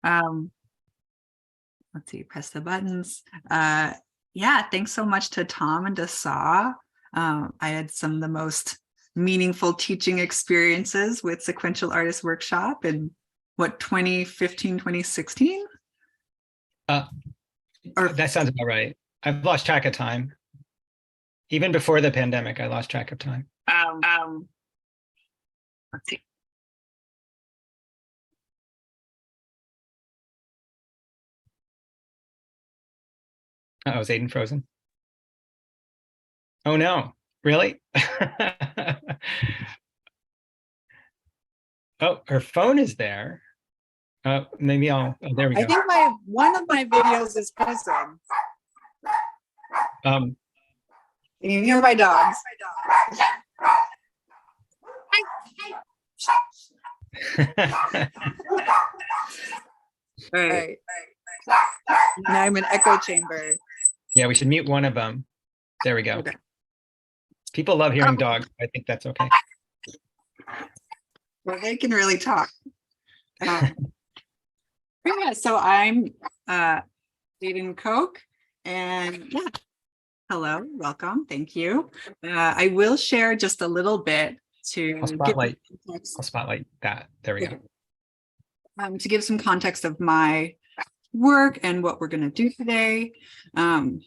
Um, let's see, press the buttons. Yeah, thanks so much to Tom and to Saw. I had some of the most meaningful teaching experiences with Sequential Artists Workshop in what, 2015, 2016? That sounds about right. I've lost track of time. Even before the pandemic, I lost track of time. Let's see. Oh, is Aidan frozen? Oh no, really? Oh, her phone is there. Maybe oh, there we go. I think one of my videos is frozen. Can you hear my dogs? All right. Now I'm in echo chamber. Yeah, we should mute one of them. There we go. Okay. People love hearing dogs. I think that's okay. Well, they can really talk. Yeah, so I'm Aidan Koch, and yeah, hello, welcome, thank you. I will share just a little bit to I'll spotlight that. There we go. To give some context of my work and what we're going to do today. And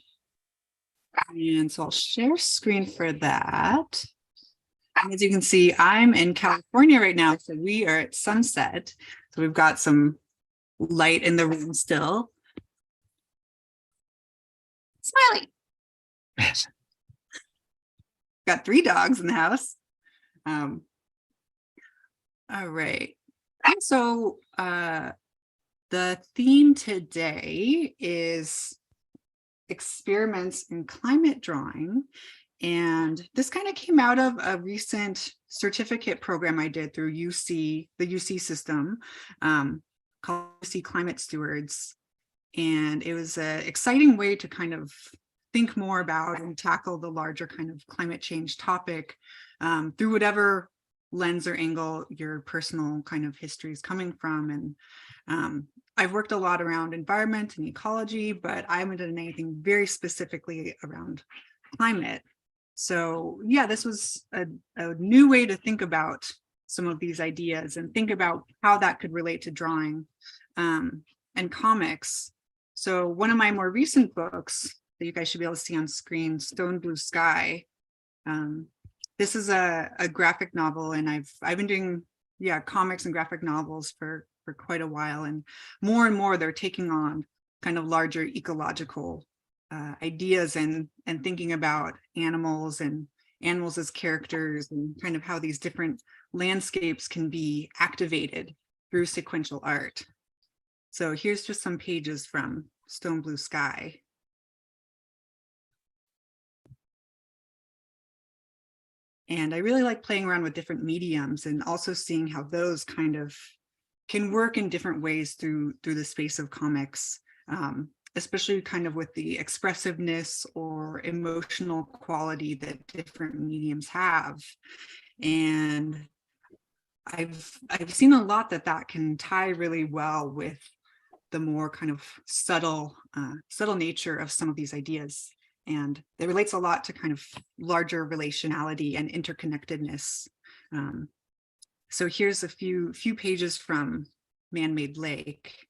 so I'll share screen for that. And as you can see, I'm in California right now, so we are at sunset. So we've got some light in the room still. Smiley. Got 3 dogs in the house. All right. So the theme today is experiments in climate drawing. And this kind of came out of a recent certificate program I did through UC, the UC system, called UC Climate Stewards. And it was an exciting way to kind of think more about and tackle the larger kind of climate change topic through whatever lens or angle your personal kind of history is coming from. And I've worked a lot around environment and ecology, but I haven't done anything very specifically around climate. So yeah, this was a new way to think about some of these ideas and think about how that could relate to drawing and comics. So one of my more recent books that you guys should be able to see on screen, Stone Blue Sky. This is a graphic novel, and I've been doing comics and graphic novels for quite a while, and more they're taking on kind of larger ecological ideas and thinking about animals as characters and kind of how these different landscapes can be activated through sequential art. So here's just some pages from Stone Blue Sky. And I really like playing around with different mediums and also seeing how those kind of can work in different ways through the space of comics, especially kind of with the expressiveness or emotional quality that different mediums have. And I've seen a lot that can tie really well with the more kind of subtle nature of some of these ideas. And it relates a lot to kind of larger relationality and interconnectedness. So here's a few pages from Man-Made Lake.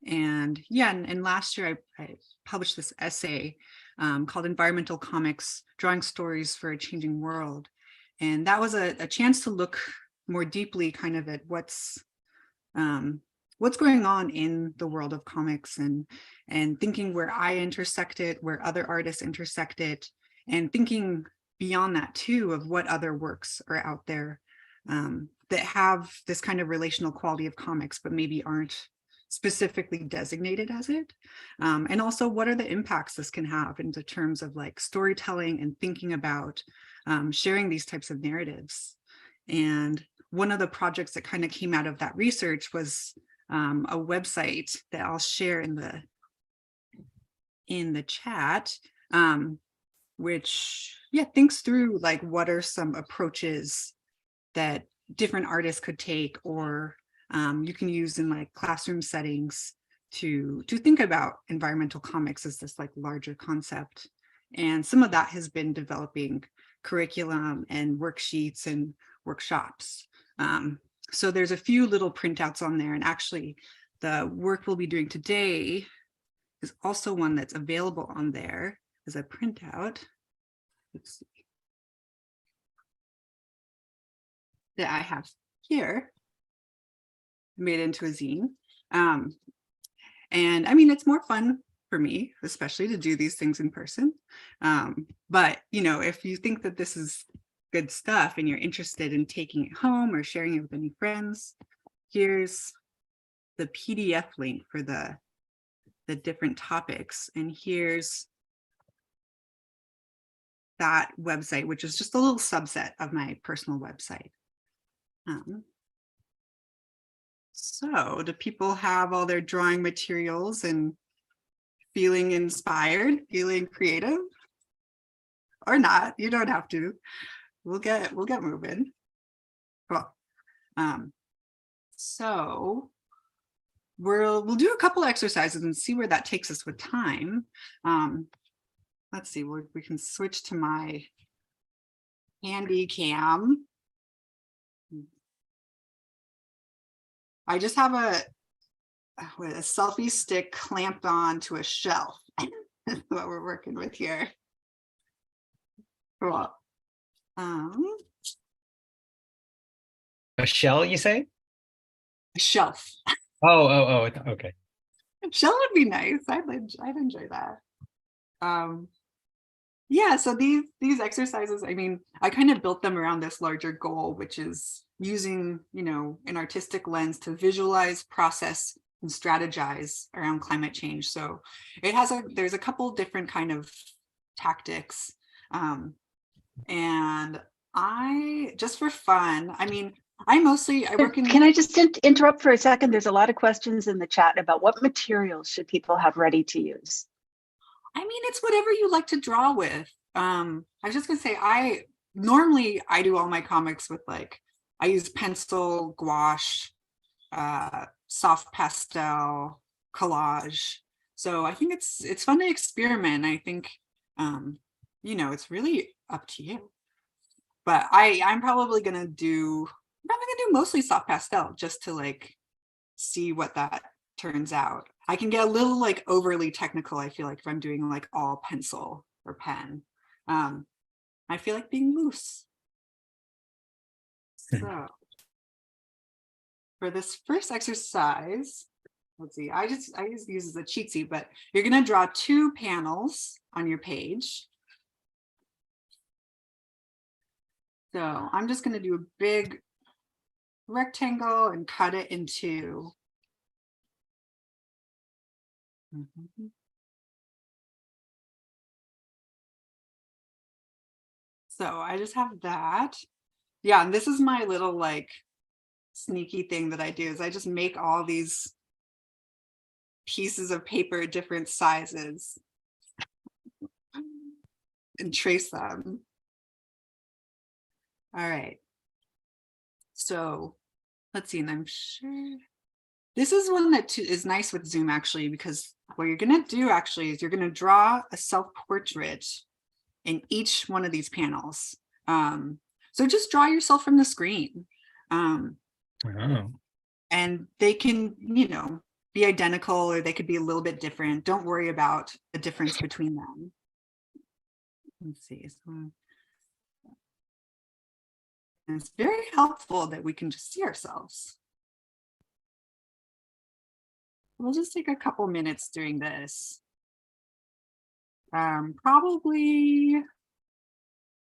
And yeah, and last year I published this essay called Environmental Comics, Drawing Stories for a Changing World. And that was a chance to look more deeply kind of at what's going on in the world of comics and thinking where I intersect it, where other artists intersect it, and thinking beyond that too of what other works are out there that have this kind of relational quality of comics, but maybe aren't specifically designated as it. And also what are the impacts this can have in the terms of like storytelling and thinking about sharing these types of narratives. And one of the projects that kind of came out of that research was a website that I'll share in the chat, which thinks through like what are some approaches that different artists could take, or you can use in like classroom settings to think about environmental comics as this like larger concept. And some of that has been developing curriculum and worksheets and workshops. So there's a few little printouts on there, and actually the work we'll be doing today is also one that's available on there as a printout. Let's see. That I have here, made into a zine. And I mean, it's more fun for me, especially to do these things in person. But, you know, if you think that this is good stuff and you're interested in taking it home or sharing it with any friends, here's the PDF link for the different topics. And here's that website, which is just a little subset of my personal website. So do people have all their drawing materials and feeling inspired, feeling creative? Or not? You don't have to. We'll get moving. Cool. So we'll do a couple exercises and see where that takes us with time. Let's see, we can switch to my handy cam. I just have a selfie stick clamped on to a shelf. That's what we're working with here. Cool. A shell, you say? Shelf. Oh, okay. Shell would be nice. I'd enjoy that. Yeah, so these exercises, I mean, I kind of built them around this larger goal, which is using, you know, an artistic lens to visualize, process, and strategize around climate change. So it has there's a couple different kind of tactics. And I, just for fun, I mean, I work in— Can I just interrupt for a second? There's a lot of questions in the chat about what materials should people have ready to use? I mean, it's whatever you like to draw with. I was just gonna say, normally I do all my comics with, like, I use pencil, gouache, soft pastel, collage. So I think it's fun to experiment. I think, you know, it's really up to you. But I'm probably gonna do mostly soft pastel, just to like see what that turns out. I can get a little like overly technical, I feel like, if I'm doing like all pencil or pen. I feel like being loose. So for this first exercise, let's see, I just use as a cheat sheet, but you're gonna draw 2 panels on your page. So I'm just gonna do a big rectangle and cut it into— So I just have that. Yeah, and this is my little like sneaky thing that I do, is I just make all these pieces of paper different sizes and trace them. All right. So let's see, and I'm sure this is one that is nice with Zoom, actually, because what you're gonna do actually is you're gonna draw a self-portrait in each one of these panels. So just draw yourself from the screen. And they can, you know, be identical, or they could be a little bit different. Don't worry about the difference between them. Let's see. And it's very helpful that we can just see ourselves. We'll just take a couple minutes doing this. Probably, I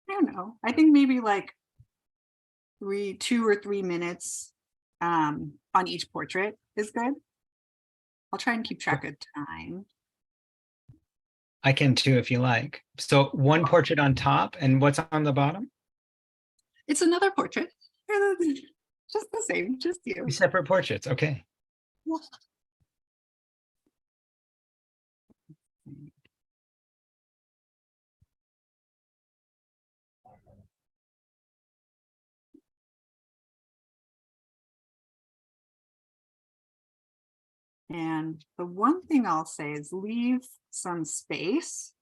don't know, I think maybe like 2 or 3 minutes on each portrait is good. I'll try and keep track of time. I can too, if you like. So one portrait on top, and what's on the bottom? It's another portrait. Just the same, just you. 2 separate portraits, okay. And the one thing I'll say is leave some space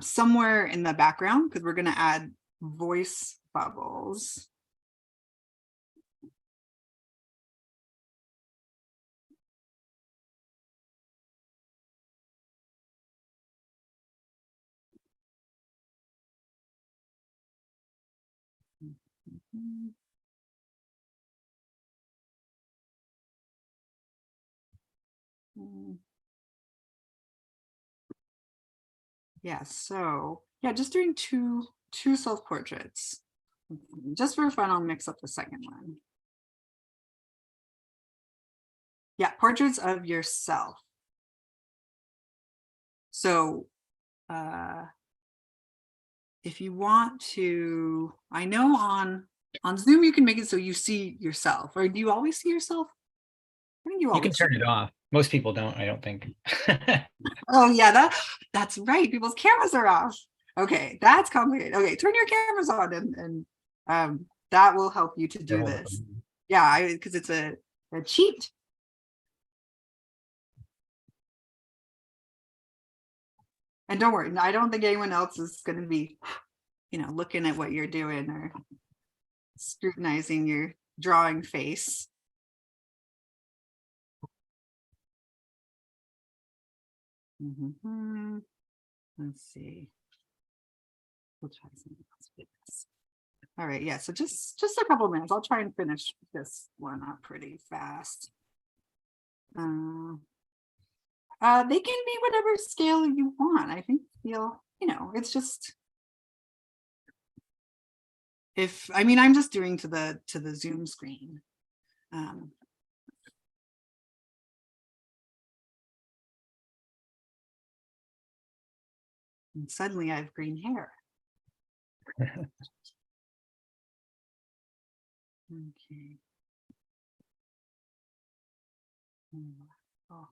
somewhere in the background, because we're going to add voice bubbles. Yeah, so yeah, just doing two self-portraits. Just for fun, I'll mix up the second one. Yeah, portraits of yourself. So if you want to, I know on Zoom you can make it so you see yourself, or do you always see yourself? I think you You always can turn it off. Most people don't, I don't think. Oh yeah, that's right. People's cameras are off. Okay, that's complicated. Okay, turn your cameras on and that will help you to do this. Yeah, because it's a cheat. And don't worry, I don't think anyone else is going to be, looking at what you're doing or scrutinizing your drawing face. Let's see. We'll try something else with this. All right, yeah, so just a couple minutes. I'll try and finish this one up pretty fast. They can be whatever scale you want. I think it's just, I'm just doing to the Zoom screen. And suddenly I have green hair. Okay. Oh.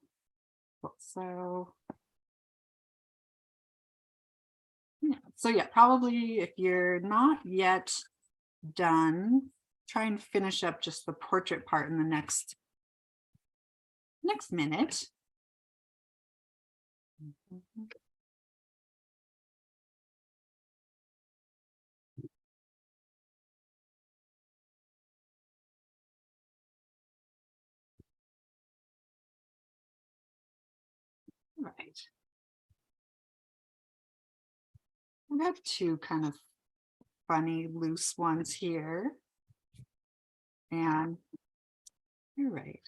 So yeah, probably if you're not yet done, try and finish up just the portrait part in the next minute. Right. I have two kind of funny loose ones here. And you're right.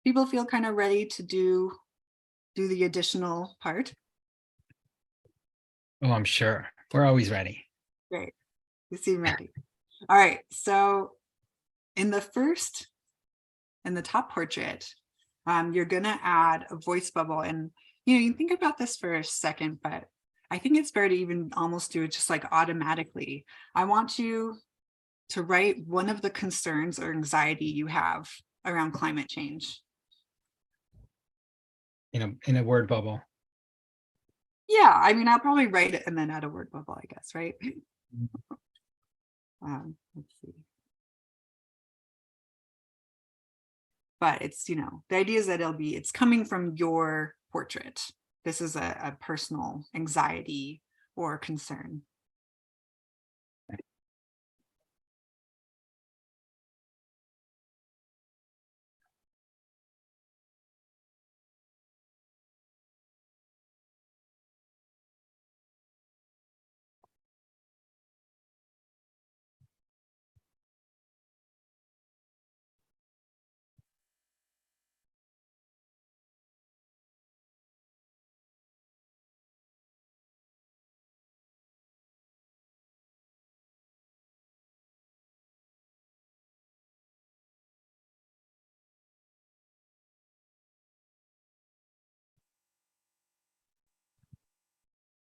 People feel kind of ready to do the additional part. Oh, I'm sure. We're always ready. Great. You seem ready. All right. So in the top portrait, you're gonna add a voice bubble, and you can think about this for a second, but I think it's better to even almost do it just like automatically. I want you to write one of the concerns or anxiety you have around climate change. In a word bubble. Yeah, I'll probably write it and then add a word bubble, I guess, right? Let's see. But it's, the idea is that it's coming from your portrait. This is a personal anxiety or concern.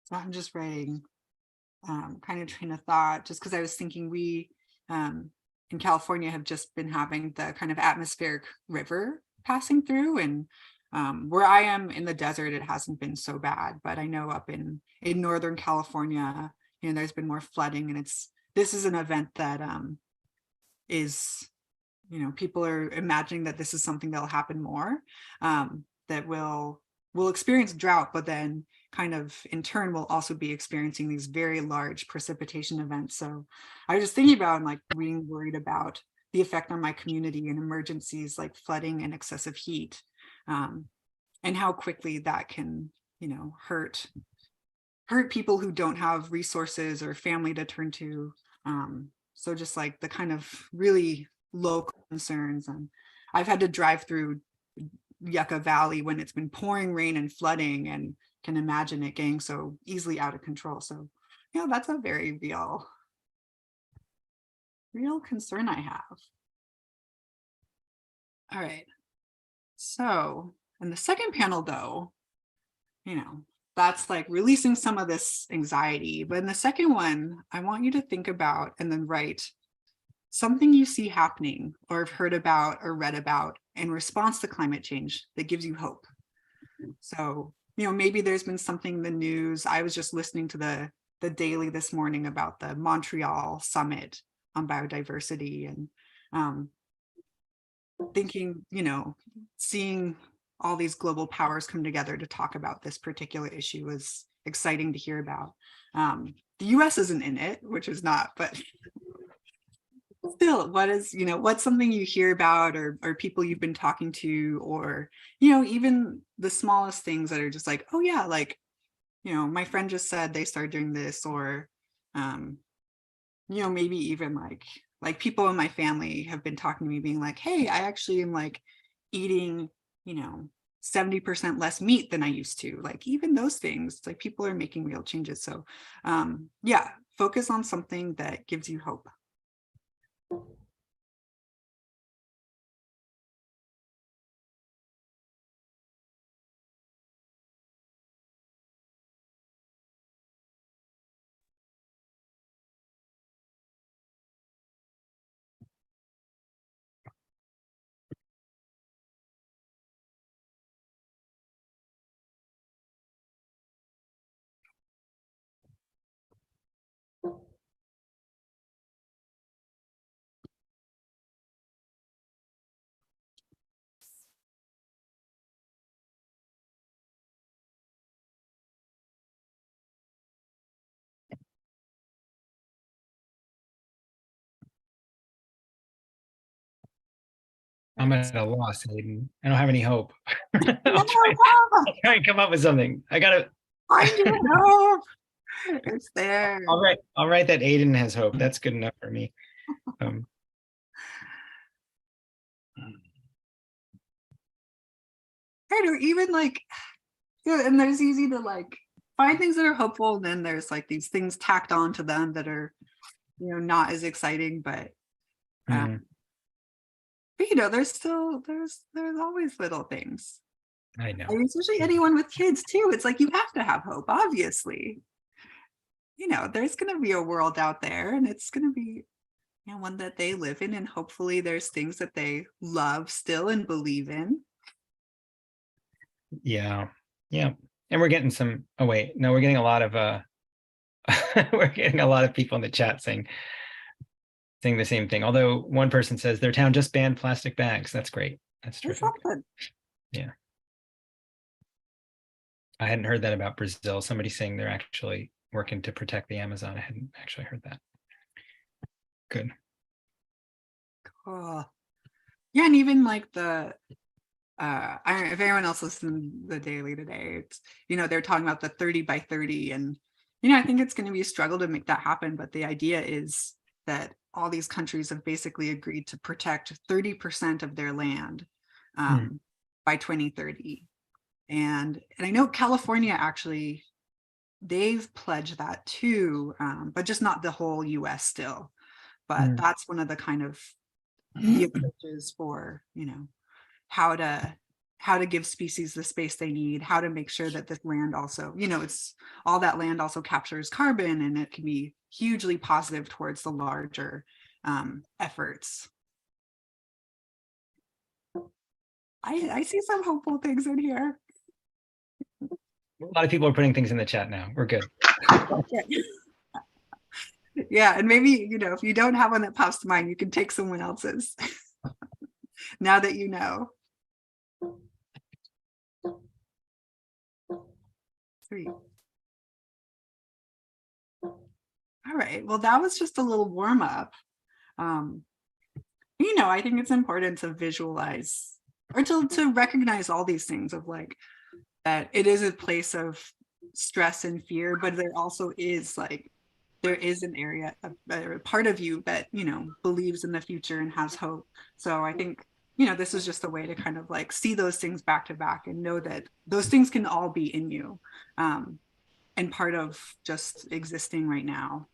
So I'm just writing kind of train of thought, just because I was thinking we in California have just been having the kind of atmospheric river passing through, and where I am in the desert, it hasn't been so bad, but I know up in Northern California, there's been more flooding, and this is an event that is people are imagining that this is something that'll happen more, that will experience drought, but then kind of in turn will also be experiencing these very large precipitation events. So I was just thinking about like being worried about the effect on my community and emergencies like flooding and excessive heat, and how quickly that can, hurt people who don't have resources or family to turn to. So just like the kind of really local concerns. And I've had to drive through Yucca Valley when it's been pouring rain and flooding, and can imagine it getting so easily out of control. So, that's a very real concern I have. All right. So in the second panel though, that's like releasing some of this anxiety. But in the second one, I want you to think about and then write something you see happening or have heard about or read about in response to climate change that gives you hope. So, maybe there's been something in the news. I was just listening to the Daily this morning about the Montreal Summit on biodiversity, and thinking, seeing all these global powers come together to talk about this particular issue was exciting to hear about. The US isn't in it, which is not, but still, what's something you hear about, or people you've been talking to, or, even the smallest things that are just like, oh yeah, like, my friend just said they started doing this, or, maybe even like people in my family have been talking to me being like, hey, I actually am like eating, 70% less meat than I used to. Like even those things, like people are making real changes. So yeah, focus on something that gives you hope. I'm at a loss, Aidan. I don't have any hope. I'll No, try and come up with something. I gotta. find your hope. It's there. I'll write that Aidan has hope. That's good enough for me. Right, or even like, and there's easy to like find things that are hopeful, and then there's like these things tacked on to them that are, not as exciting, but there's still there's always little things. I know. And especially anyone with kids too. It's like you have to have hope, obviously. There's going to be a world out there, and it's going to be one that they live in, and hopefully there's things that they love still and believe in. Yeah. And we're getting some. Oh wait, no, we're getting a lot of we're getting a lot of people in the chat saying the same thing. Although one person says their town just banned plastic bags. That's great. That's terrific. Yeah. I hadn't heard that about Brazil. Somebody saying they're actually working to protect the Amazon. I hadn't actually heard that. Good. Cool. Yeah, and even like the if anyone else listened to the Daily today, it's they're talking about the 30 by 30, and I think it's going to be a struggle to make that happen, but the idea is that all these countries have basically agreed to protect 30% of their land by 2030. And I know California actually, they've pledged that too, but just not the whole US still. But that's one of the kind of the approaches for, how to give species the space they need, how to make sure that this land also, it's all that land also captures carbon, and it can be hugely positive towards the larger efforts. I see some hopeful things in here. A lot of people are putting things in the chat now. We're good. Yeah, and maybe if you don't have one that pops to mind, you can take someone else's. now that you know. Sweet. All right, well, that was just a little warm up. I think it's important to visualize or to recognize all these things of like that it is a place of stress and fear, but there also is like there is an area, a part of you that believes in the future and has hope. So I think this is just a way to kind of like see those things back to back and know that those things can all be in you, and part of just existing right now.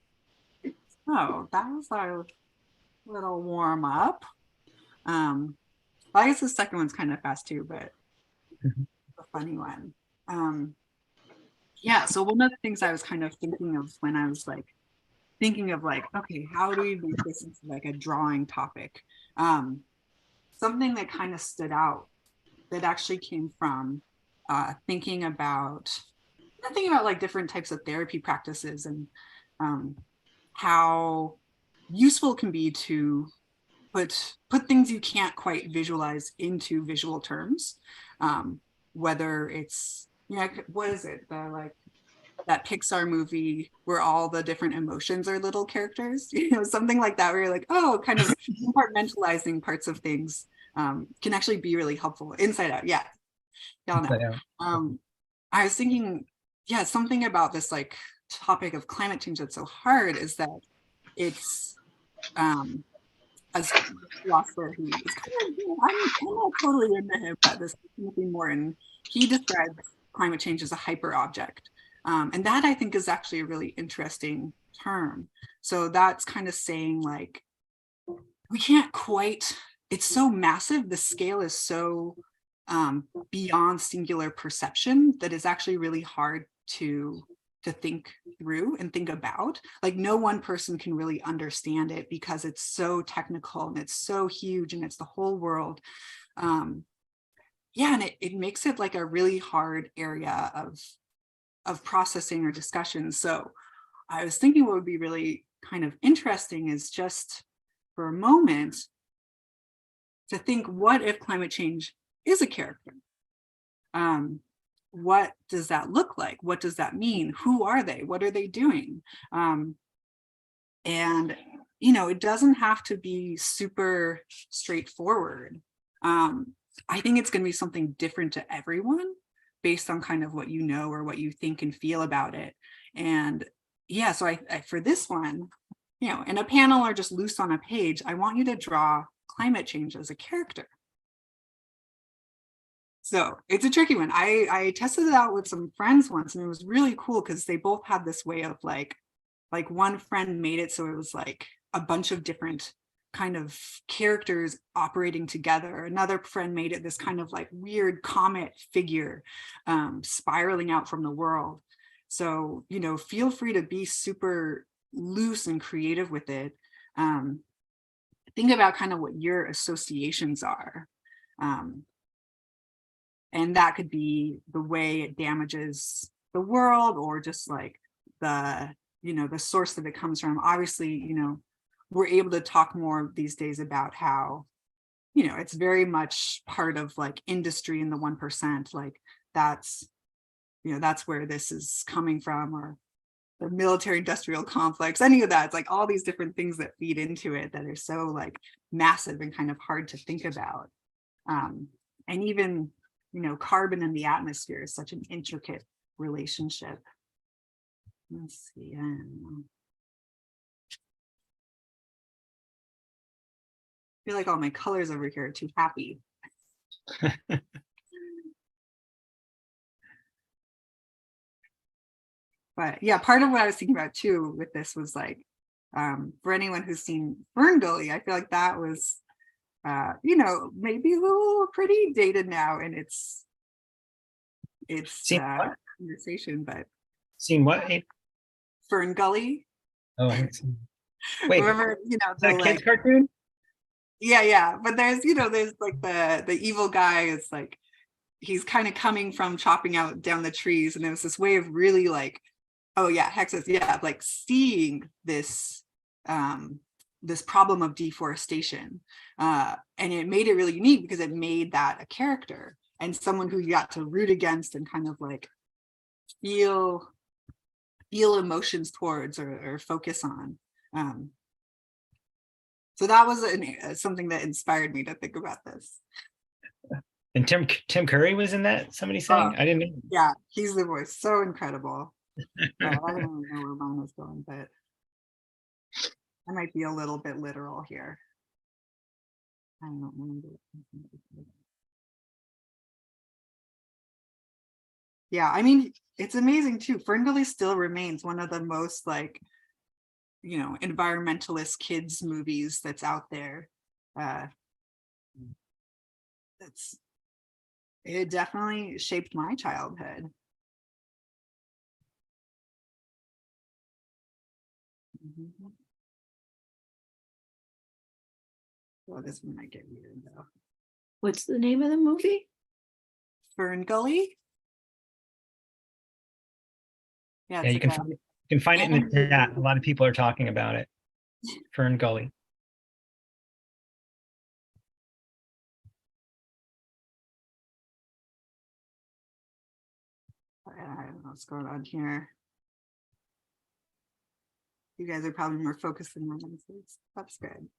Oh, that was our little warm up. I guess the second one's kind of fast too, but a funny one. Yeah, so one of the things I was kind of thinking of when I was like thinking of like, okay, how do we make this into like a drawing topic? Something that kind of stood out that actually came from thinking about like different types of therapy practices and how useful it can be to put things you can't quite visualize into visual terms, whether it's what is it, the like that Pixar movie where all the different emotions are little characters, something like that, where you're like, oh, kind of compartmentalizing parts of things can actually be really helpful. Inside Out, yeah, y'all know. I was thinking, yeah, something about this like topic of climate change that's so hard is that it's as a philosopher who is kind of, I'm not totally into him, but this Timothy Morton, he describes climate change as a hyper object. And that I think is actually a really interesting term. So that's kind of saying like, we can't quite, it's so massive, the scale is so beyond singular perception that is actually really hard to think through and think about. Like no one person can really understand it because it's so technical and it's so huge and it's the whole world. Yeah, and it makes it like a really hard area of processing or discussion. So I was thinking what would be really kind of interesting is just for a moment to think, what if climate change is a character? What does that look like? What does that mean? Who are they? What are they doing? And it doesn't have to be super straightforward. I think it's going to be something different to everyone based on kind of what you know or what you think and feel about it. And yeah, so I for this one, in a panel or just loose on a page, I want you to draw climate change as a character. So it's a tricky one. I tested it out with some friends once and it was really cool because they both had this way of like one friend made it so it was like a bunch of different kind of characters operating together. Another friend made it this kind of like weird comet figure spiraling out from the world. So, feel free to be super loose and creative with it. Think about kind of what your associations are. And that could be the way it damages the world or just like the source that it comes from. Obviously, we're able to talk more these days about how, it's very much part of like industry in the 1%, like that's where this is coming from, or the military industrial complex, any of that. It's like all these different things that feed into it that are so like massive and kind of hard to think about. And even, carbon in the atmosphere is such an intricate relationship. Let's see. I feel like all my colors over here are too happy. But yeah, part of what I was thinking about too with this was like, for anyone who's seen Fern Gully, I feel like that was, maybe a little pretty dated now in its conversation, but. Seen what? Fern Gully. Oh, I haven't seen. Wait, remember, that kid's cartoon? Yeah, but there's like the evil guy is like, he's kind of coming from chopping out down the trees, and there was this way of really like, oh yeah, hexes, yeah, like seeing this this problem of deforestation. And it made it really unique because it made that a character and someone who you got to root against and kind of like feel emotions towards or focus on. So that was something that inspired me to think about this. And Tim Curry was in that, somebody saying? I didn't know. Yeah, he's the voice. So incredible. I don't even know where mine was going, but I might be a little bit literal here. I don't remember. Yeah, I mean, it's amazing too. Ferngully still remains one of the most like, you know, environmentalist kids movies that's out there. It definitely shaped my childhood. Well, this one might get weird though. What's the name of the movie? Ferngully. Yeah, Yeah, you can find it in the chat. A lot of people are talking about it. Ferngully. I don't know what's going on here. You guys are probably more focused than my answers. That's good.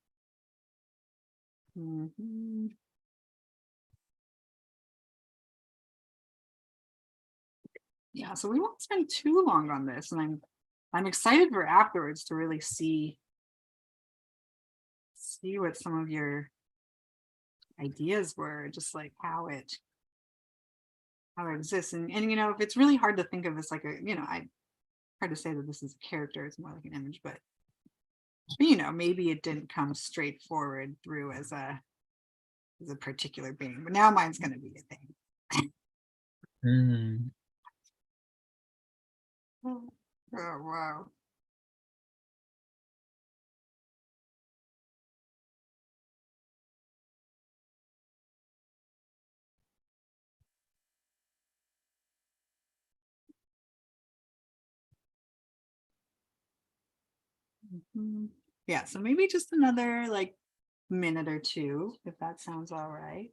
Yeah, so we won't spend too long on this, and I'm excited for afterwards to really see what some of your ideas were, just like how it exists. And you know, if it's really hard to think of as like a, you know, hard to say that this is a character, it's more like an image, but you know, maybe it didn't come straightforward through as a particular being, but now mine's going to be a thing. Oh wow. Yeah, so maybe just another like minute or two, if that sounds all right.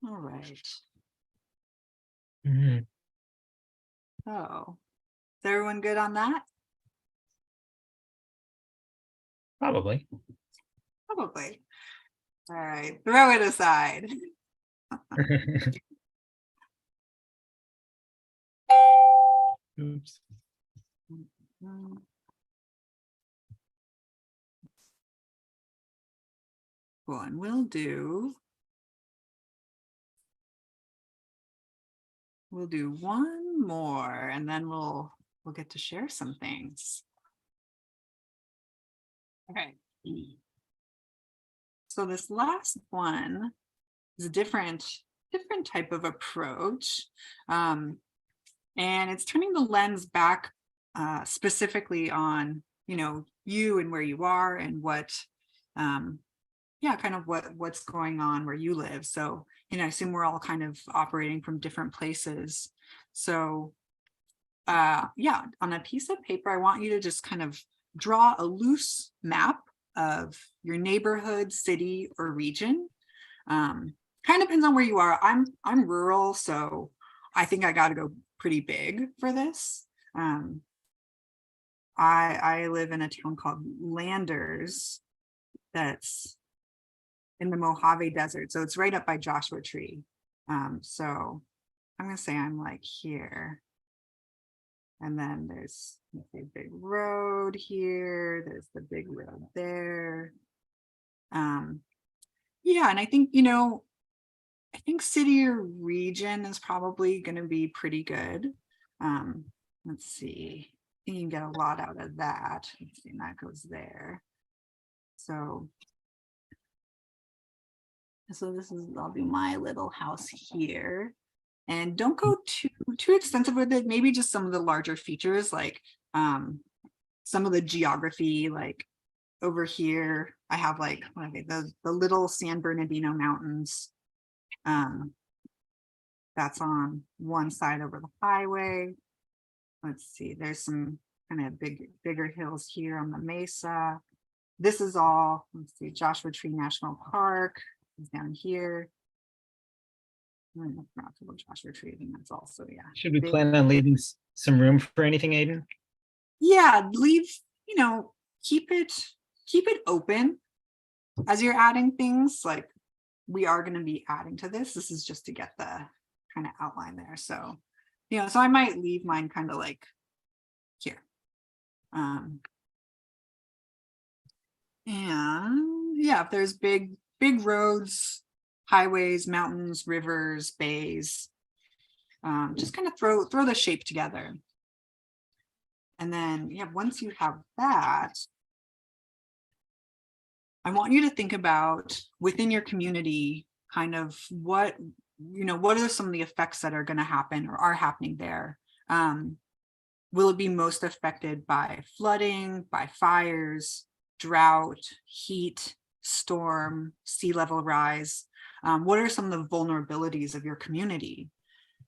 All right. Oh, is everyone good on that? Probably. Probably. All right, throw it aside. Oops. Cool, and we'll do one more, and then we'll get to share some things. Okay. So this last one is a different type of approach. And it's turning the lens back specifically on, you know, you and where you are and what, yeah, kind of what's going on where you live. So, you know, I assume we're all kind of operating from different places. So, yeah, on a piece of paper, I want you to just kind of draw a loose map of your neighborhood, city, or region. Kind of depends on where you are. I'm rural, so I think I got to go pretty big for this. I live in a town called Landers that's in the Mojave Desert, so it's right up by Joshua Tree. So I'm gonna say I'm like here. And then there's a big road here. There's the big road there. Yeah, and I think, I think city or region is probably going to be pretty good. Let's see. I think you can get a lot out of that. Let's see, and that goes there. So this is, I'll do my little house here. And don't go too extensive with it. Maybe just some of the larger features, like some of the geography, like over here, I have like the little San Bernardino Mountains. That's on one side over the highway. Let's see, there's some kind of bigger hills here on the mesa. This is all, let's see, Joshua Tree National Park is down here. Not to Joshua Tree, I think that's also, yeah. Should we plan on leaving some room for anything, Aidan? Yeah, leave, keep it open as you're adding things. Like, we are going to be adding to this. This is just to get the kind of outline there. So, so I might leave mine kind of like here. And yeah, if there's big roads, highways, mountains, rivers, bays, just kind of throw the shape together. And then, yeah, once you have that, I want you to think about within your community, kind of what are some of the effects that are going to happen or are happening there? Will it be most affected by flooding, by fires, drought, heat, storm, sea level rise? What are some of the vulnerabilities of your community?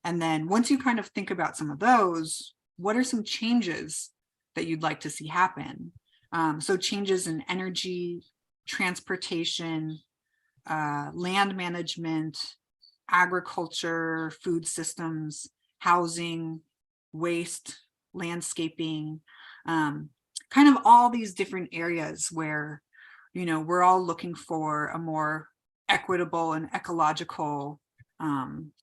And then once you kind of think about some of those, what are some changes that you'd like to see happen? So changes in energy, transportation, land management, agriculture, food systems, housing, waste, landscaping, kind of all these different areas where, we're all looking for a more equitable and ecological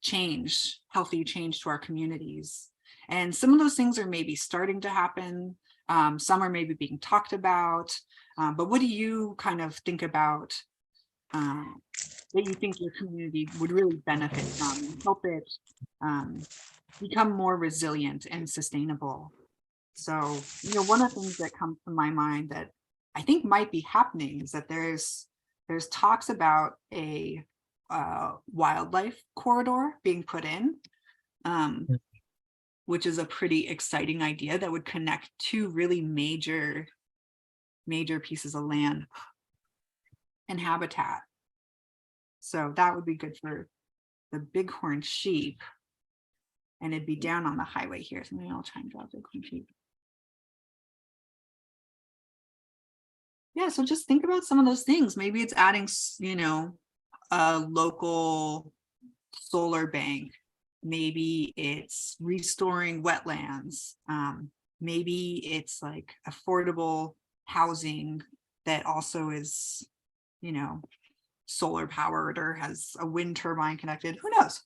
change, healthy change to our communities. And some of those things are maybe starting to happen. Some are maybe being talked about. But what do you kind of think about that you think your community would really benefit from and help it become more resilient and sustainable? So, one of the things that comes to my mind that I think might be happening is that there's talks about a wildlife corridor being put in, which is a pretty exciting idea that would connect two really major pieces of land and habitat. So that would be good for the bighorn sheep, and it'd be down on the highway here. So maybe I'll try and draw bighorn sheep. Yeah, so just think about some of those things. Maybe it's adding, a local solar bank. Maybe it's restoring wetlands. Maybe it's like affordable housing that also is, solar powered or has a wind turbine connected. Who knows?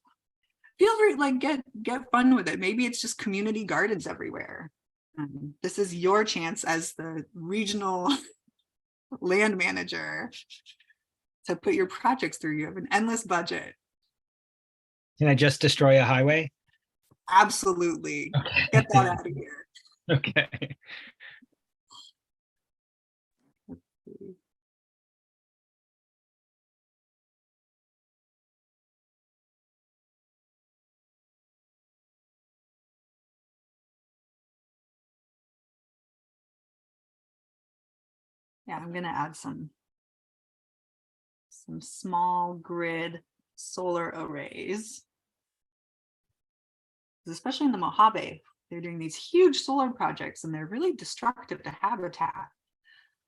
Feel free, like get fun with it. Maybe it's just community gardens everywhere. This is your chance as the regional land manager to put your projects through. You have an endless budget. Can I just destroy a highway? Absolutely. Okay. Get that out of here. Okay. Let's see. Yeah, I'm gonna add some small grid solar arrays, especially in the Mojave. They're doing these huge solar projects and they're really destructive to habitat.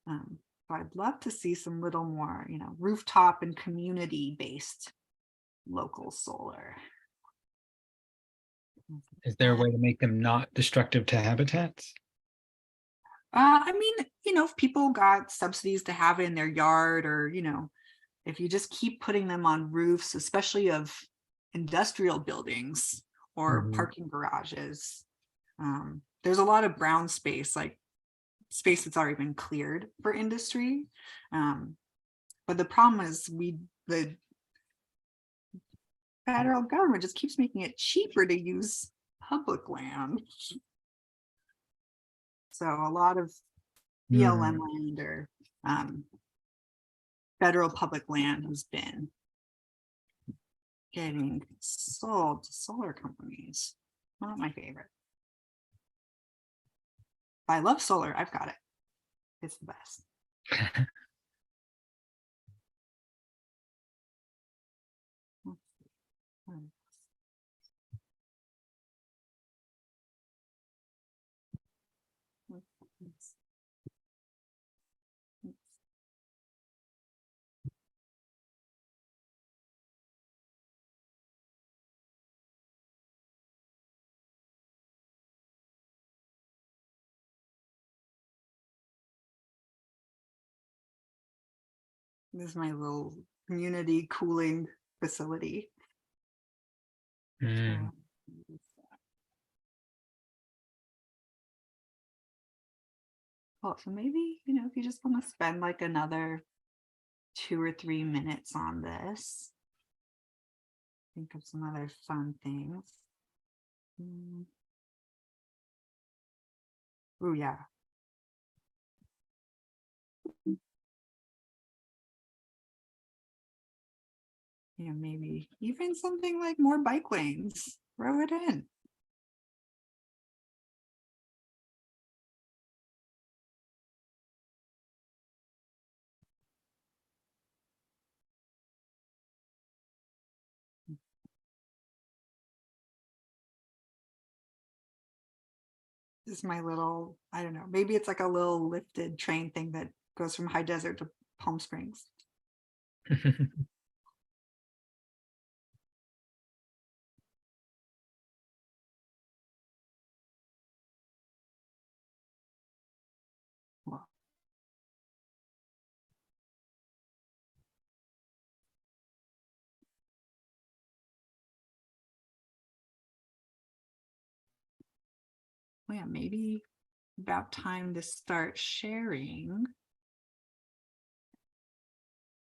So I'd love to see some little more, rooftop and community-based local solar. Is there a way to make them not destructive to habitats? I mean, if people got subsidies to have it in their yard, or, if you just keep putting them on roofs, especially of industrial buildings or parking garages, there's a lot of brown space, like space that's already been cleared for industry. But the problem is the federal government just keeps making it cheaper to use public land. So a lot of BLM land or federal public land has been getting sold to solar companies. Not my favorite. I love solar. I've got it. It's the best. This is my little community cooling facility. Mm. Oh, so maybe, if you just want to spend like another 2 or 3 minutes on this, think of some other fun things. Oh, yeah. Maybe even something like more bike lanes, throw it in. This is my little, I don't know, maybe it's like a little lifted train thing that goes from High Desert to Palm Springs. Well, yeah, maybe about time to start sharing.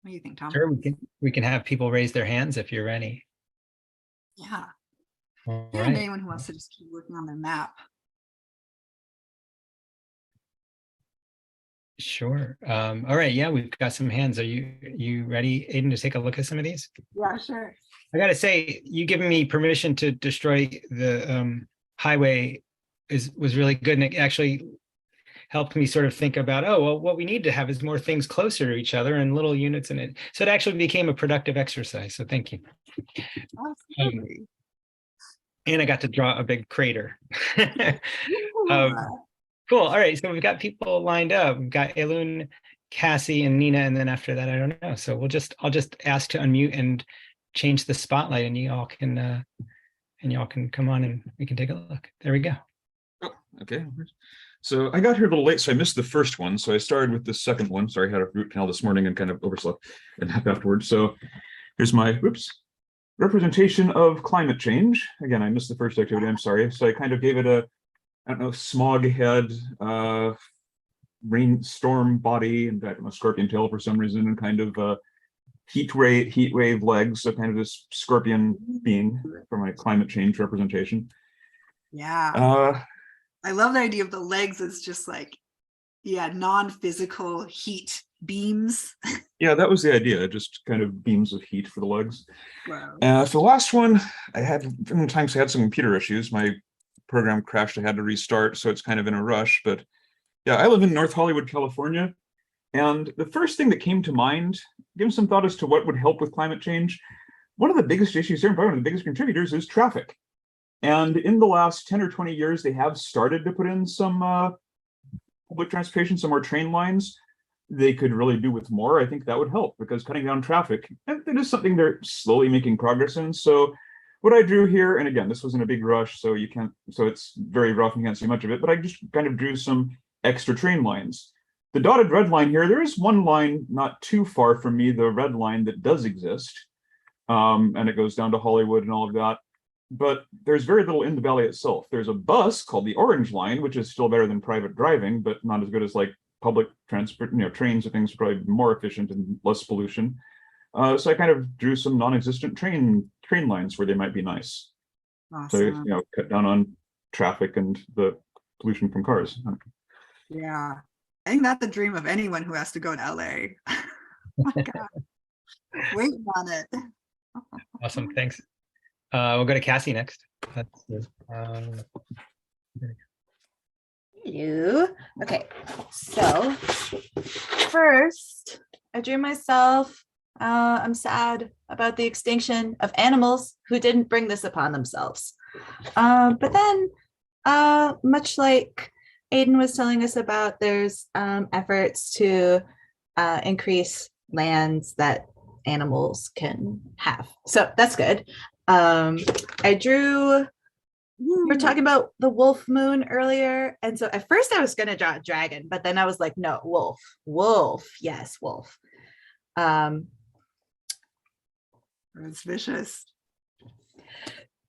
What do you think, Tom? Sure, we can have people raise their hands if you're ready. Yeah. All Yeah, right. and anyone who wants to just keep working on their map. Sure. All right. Yeah, we've got some hands. Are you ready, Aidan, to take a look at some of these? Yeah, sure. I got to say, you giving me permission to destroy the highway was really good, and it actually helped me sort of think about, oh, well, what we need to have is more things closer to each other and little units in it. So it actually became a productive exercise. So thank you. Absolutely. And I got to draw a big crater. Ooh. Cool. All right. So we've got people lined up. We've got Elun, Cassie, and Nina, and then after that, I don't know. So I'll just ask to unmute and change the spotlight, and y'all can come on and we can take a look. There we go. Oh, okay. So I got here a little late, so I missed the first one. So I started with the second one. Sorry, I had a root canal this morning and kind of overslept and nap afterwards. So here's my representation of climate change. Again, I missed the first activity. I'm sorry. So I kind of gave it a, I don't know, smog head, rainstorm body, and I don't know, scorpion tail for some reason, and kind of heat wave legs. So kind of this scorpion being for my climate change representation. Yeah. I love the idea of the legs as just like, yeah, non-physical heat beams. Yeah, that was the idea, just kind of beams of heat for the legs. Wow. For the last one, I had some computer issues. My program crashed, I had to restart, so it's kind of in a rush. But yeah, I live in North Hollywood, California. And the first thing that came to mind, give some thought as to what would help with climate change. One of the biggest issues here, and probably one of the biggest contributors, is traffic. And in the last 10 or 20 years, they have started to put in some public transportation, some more train lines. They could really do with more. I think that would help, because cutting down traffic, that is something they're slowly making progress in. So what I drew here, and again, this wasn't a big rush, so it's very rough and you can't see much of it, but I just kind of drew some extra train lines. The dotted red line here, there is one line not too far from me, the red line that does exist. And it goes down to Hollywood and all of that. but there's very little in the valley itself. There's a bus called the Orange Line, which is still better than private driving, but not as good as like public transport, trains and things are probably more efficient and less pollution. So I kind of drew some non-existent train lines where they might be nice. Awesome. So, cut down on traffic and the pollution from cars. Yeah. I think that's the dream of anyone who has to go to LA. Oh my God. Waiting on it. Awesome, thanks. We'll go to Cassie next. Hello. Okay, so first, I drew myself. I'm sad about the extinction of animals who didn't bring this upon themselves. But then, much like Aidan was telling us about, there's efforts to increase lands that animals can have. So that's good. I drew, we were talking about the wolf moon earlier. And so at first I was going to draw a dragon, but then I was like, no, wolf. Yes, wolf. It's vicious.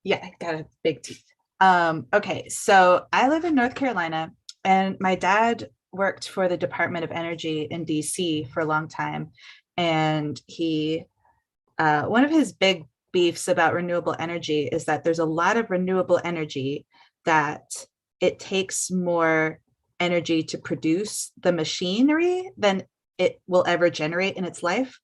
Yeah, got a big teeth. Okay, so I live in North Carolina and my dad worked for the Department of Energy in DC for a long time. And he, one of his big beefs about renewable energy is that there's a lot of renewable energy that it takes more energy to produce the machinery than it will ever generate in its life.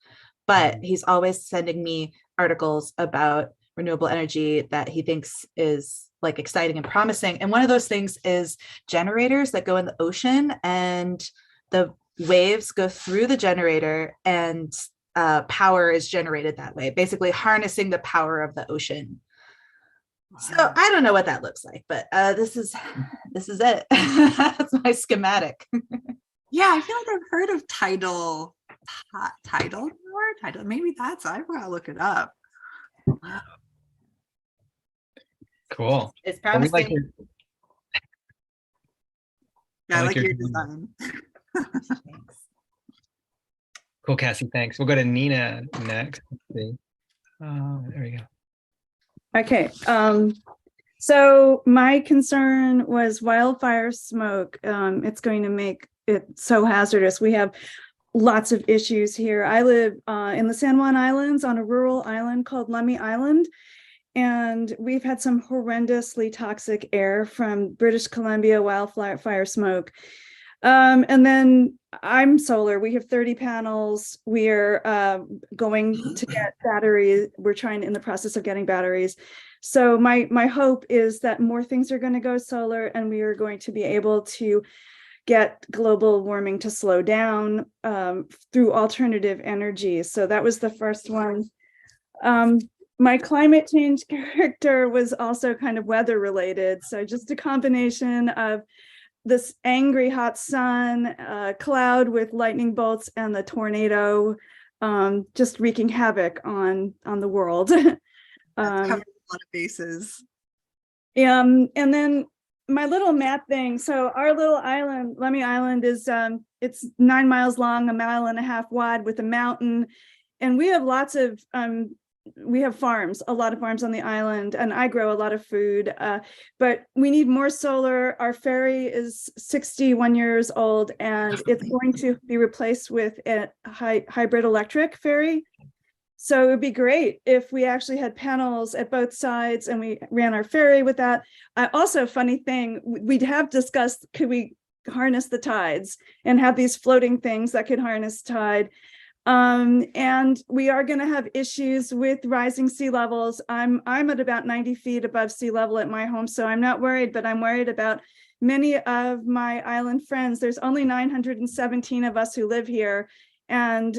But he's always sending me articles about renewable energy that he thinks is like exciting and promising. And one of those things is generators that go in the ocean and the waves go through the generator and power is generated that way, basically harnessing the power of the ocean. Wow. So I don't know what that looks like, but this is it. That's my schematic. Yeah, I feel like I've heard of tidal. Maybe that's, I've got to look it up. Cool. It's promising. Well, we like yeah, I like your design. Thanks. Cool, Cassie, thanks. We'll go to Nina next. Let's see. There we go. Okay, so my concern was wildfire smoke. It's going to make it so hazardous. We have lots of issues here. I live in the San Juan Islands on a rural island called Lemmy Island. And we've had some horrendously toxic air from British Columbia wildfire smoke. And then I'm solar. We have 30 panels. We're going to get batteries. We're in the process of getting batteries. So my hope is that more things are going to go solar and we are going to be able to get global warming to slow down through alternative energy. So that was the first one. My climate change character was also kind of weather related. So just a combination of this angry hot sun, cloud with lightning bolts and the tornado just wreaking havoc on the world. That's covered a lot of bases. And then my little map thing. So our little island, Lemmy Island, is it's 9 miles long, 1.5 miles wide with a mountain. And we have lots of we have farms, a lot of farms on the island, and I grow a lot of food, but we need more solar. Our ferry is 61 years old and it's going to be replaced with a hybrid electric ferry. So it would be great if we actually had panels at both sides and we ran our ferry with that. Also, funny thing, we have discussed, could we harness the tides and have these floating things that could harness tide? And we are going to have issues with rising sea levels. I'm at about 90 feet above sea level at my home, so I'm not worried, but I'm worried about many of my island friends. There's only 917 of us who live here, and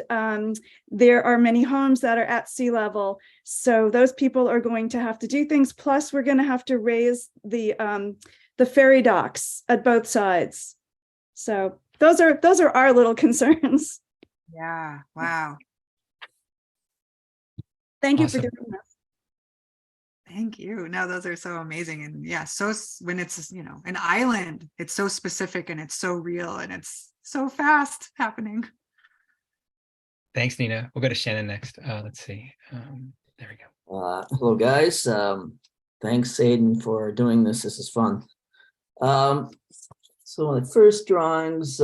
there are many homes that are at sea level. So those people are going to have to do things. Plus, we're going to have to raise the ferry docks at both sides. So those are our little concerns. Yeah. Wow. Thank you Awesome. for doing this. Thank you. No, those are so amazing. And yeah, so when it's, an island, it's so specific and it's so real and it's so fast happening. Thanks, Nina. We'll go to Shannon next. Let's see. There we go. Hello, guys. Thanks, Aidan, for doing this. This is fun. So my first drawings,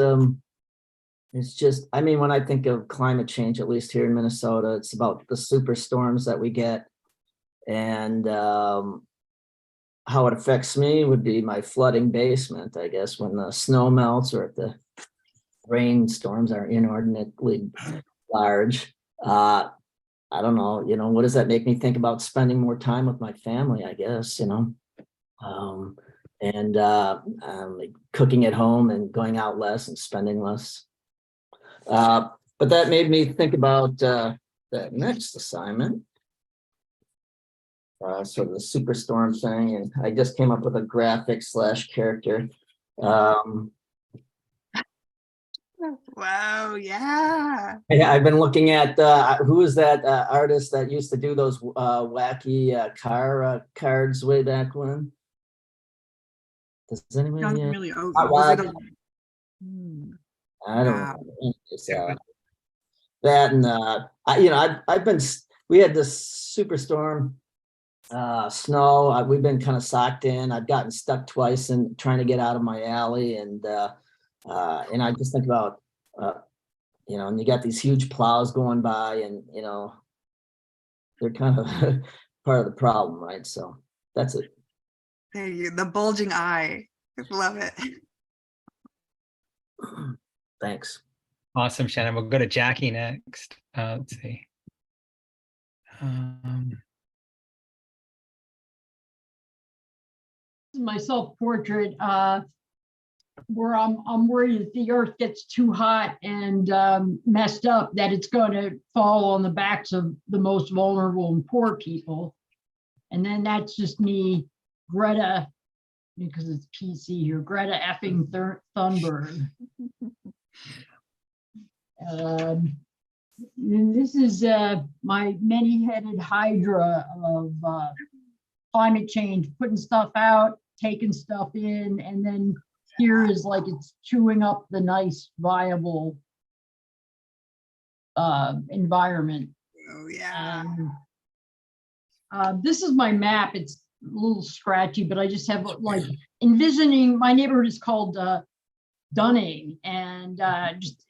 it's just, I mean, when I think of climate change, at least here in Minnesota, it's about the superstorms that we get. And how it affects me would be my flooding basement, I guess, when the snow melts or if the rainstorms are inordinately large. I don't know, what does that make me think about spending more time with my family, I guess, and like cooking at home and going out less and spending less. But that made me think about the next assignment. Sort of the superstorm thing, and I just came up with a graphic / character. Wow, yeah. I've been looking at who is that artist that used to do those wacky car cards way back when? Does anybody? Not really. Oh, Hot was it Rod? I don't wow. know. It's, that and I've been. We had this superstorm. Snow. We've been kind of socked in. I've gotten stuck twice in trying to get out of my alley, and I just think about and you got these huge plows going by, and they're kind of part of the problem, right? So that's it. There you, the bulging eye. I love it. Thanks. Awesome, Shannon. We'll go to Jackie next. Let's see. My self-portrait where I'm worried if the earth gets too hot and messed up that it's going to fall on the backs of the most vulnerable and poor people. And then that's just me, Greta, because it's PC here, Greta effing Thunberg. And this is my many-headed hydra of climate change, putting stuff out, taking stuff in, and then here is like it's chewing up the nice, viable environment. Oh yeah. This is my map. It's a little scratchy, but I just have like envisioning my neighborhood is called Dunning, and just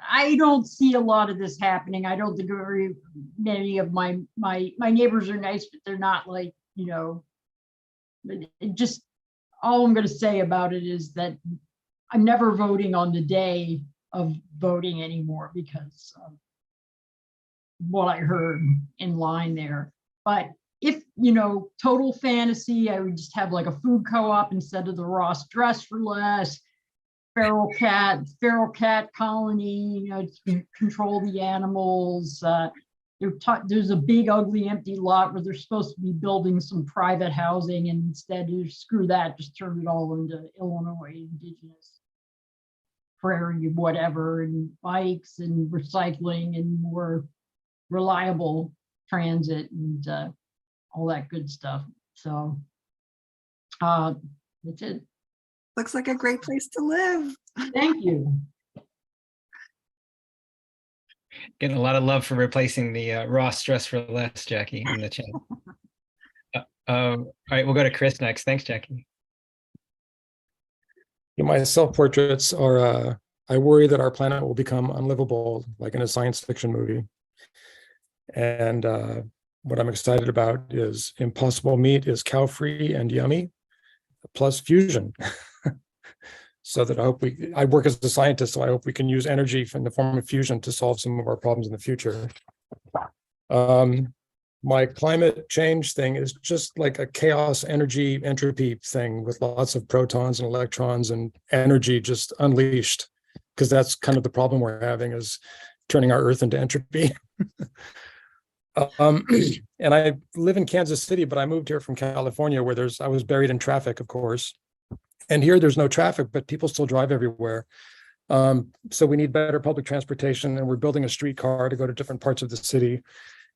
I don't see a lot of this happening. I don't think very many of my neighbors are nice, but they're not like, just all I'm going to say about it is that I'm never voting on the day of voting anymore because of what I heard in line there. But if, total fantasy, I would just have like a food co-op instead of the Ross Dress for Less. Feral cat colony, to control the animals. There's a big ugly empty lot where they're supposed to be building some private housing, and instead screw that, just turn it all into Illinois indigenous prairie whatever, and bikes and recycling and more reliable transit and all that good stuff. So that's it. Looks like a great place to live. Thank you. Getting a lot of love for replacing the Ross Dress for Less, Jackie, in the chat. All right, we'll go to Chris next. Thanks, Jackie. My self-portraits are, I worry that our planet will become unlivable, like in a science fiction movie. And what I'm excited about is Impossible Meat is cow-free and yummy, plus fusion. So that I work as a scientist, so I hope we can use energy in the form of fusion to solve some of our problems in the future. My climate change thing is just like a chaos energy entropy thing with lots of protons and electrons and energy just unleashed, because that's kind of the problem we're having, is turning our Earth into entropy. And I live in Kansas City, but I moved here from California where I was buried in traffic, of course. And here there's no traffic, but people still drive everywhere. So we need better public transportation, and we're building a streetcar to go to different parts of the city.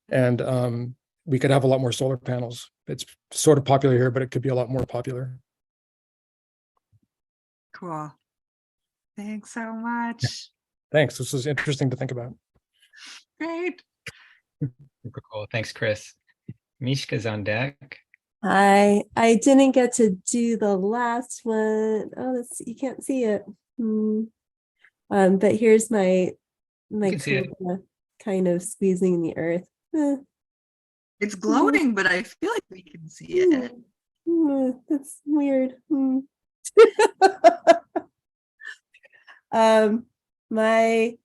And we could have a lot more solar panels. It's sort of popular here, but it could be a lot more popular. Cool. Thanks so much. Thanks. This is interesting to think about. Great. Super cool. Thanks, Chris. Mishka's on deck. I didn't get to do the last one. Oh, that's, you can't see it. But here's my can see it. Karuna kind of squeezing the earth. It's glowing, but I feel like we can see it. That's weird. My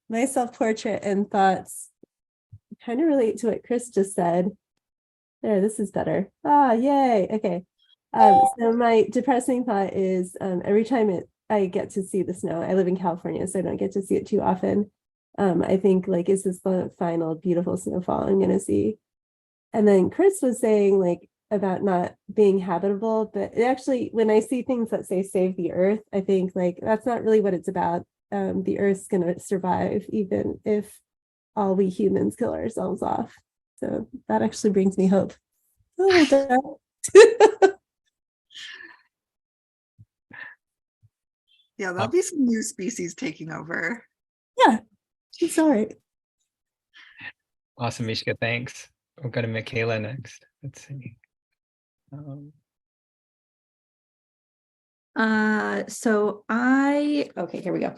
my self-portrait and thoughts kind of relate to what Chris just said. There, this is better. Yay. Okay. So my depressing thought is every time I get to see the snow, I live in California, so I don't get to see it too often. I think like, is this the final beautiful snowfall I'm gonna see? And then Chris was saying like about not being habitable, but it actually, when I see things that say save the earth, I think like that's not really what it's about. The earth's gonna survive even if all we humans kill ourselves off. So that actually brings me hope. Yeah, there'll be some new species taking over. Yeah, it's all right. Awesome, Mishka. Thanks. We'll go to Michaela next. Let's see. Okay, here we go.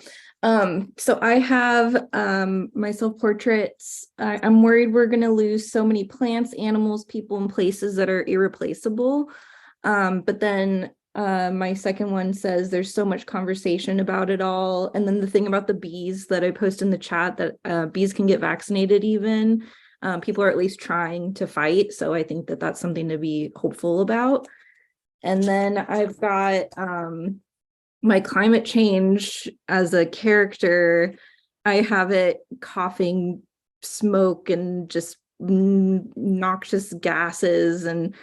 So I have my self-portraits. I'm worried we're gonna lose so many plants, animals, people, and places that are irreplaceable. But then my second one says there's so much conversation about it all. And then the thing about the bees that I post in the chat, that bees can get vaccinated even. People are at least trying to fight. So I think that that's something to be hopeful about. And then I've got my climate change as a character. I have it coughing smoke and just noxious gases. And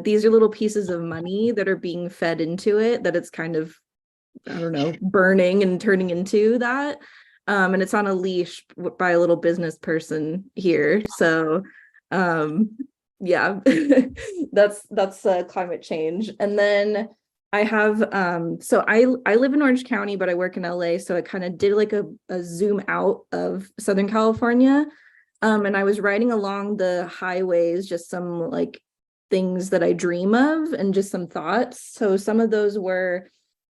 these are little pieces of money that are being fed into it, that it's kind of, I don't know, burning and turning into that. And it's on a leash by a little business person here. So yeah, that's climate change. And then I have so I live in Orange County, but I work in LA, so I kind of did like a zoom out of Southern California, and I was riding along the highways, just some like things that I dream of and just some thoughts. So some of those were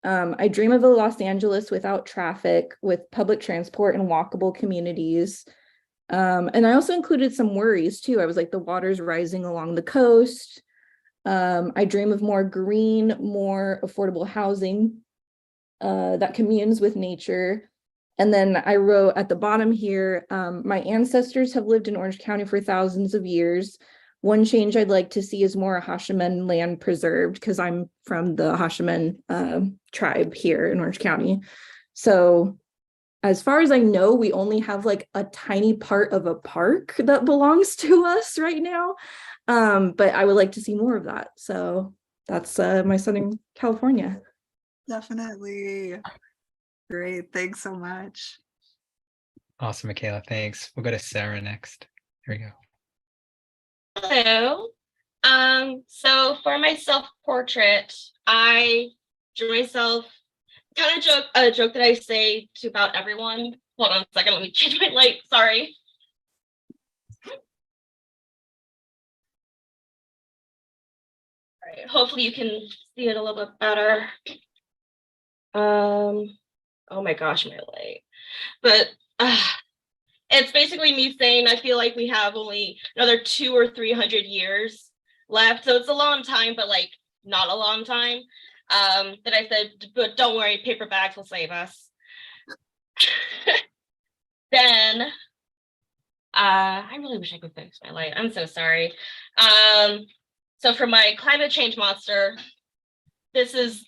I dream of a Los Angeles without traffic, with public transport and walkable communities. And I also included some worries too. I was like, the water's rising along the coast. I dream of more green, more affordable housing that communes with nature. And then I wrote at the bottom here, my ancestors have lived in Orange County for thousands of years. One change I'd like to see is more Hashimen land preserved, because I'm from the Hashimen tribe here in Orange County. So as far as I know, we only have like a tiny part of a park that belongs to us right now. But I would like to see more of that. So that's my Southern California. Definitely. Great. Thanks so much. Awesome, Michaela. Thanks. We'll go to Sarah next. Here we go. Hello. So for my self-portrait, I drew myself kind of a joke that I say to about everyone. Hold on a second, let me change my light. Sorry. All right, hopefully you can see it a little bit better. Oh my gosh, my light. But it's basically me saying I feel like we have only another 200 or 300 years left. So it's a long time, but like not a long time. That I said, but don't worry, paper bags will save us. Then I really wish I could fix my light. I'm so sorry. So for my climate change monster, this is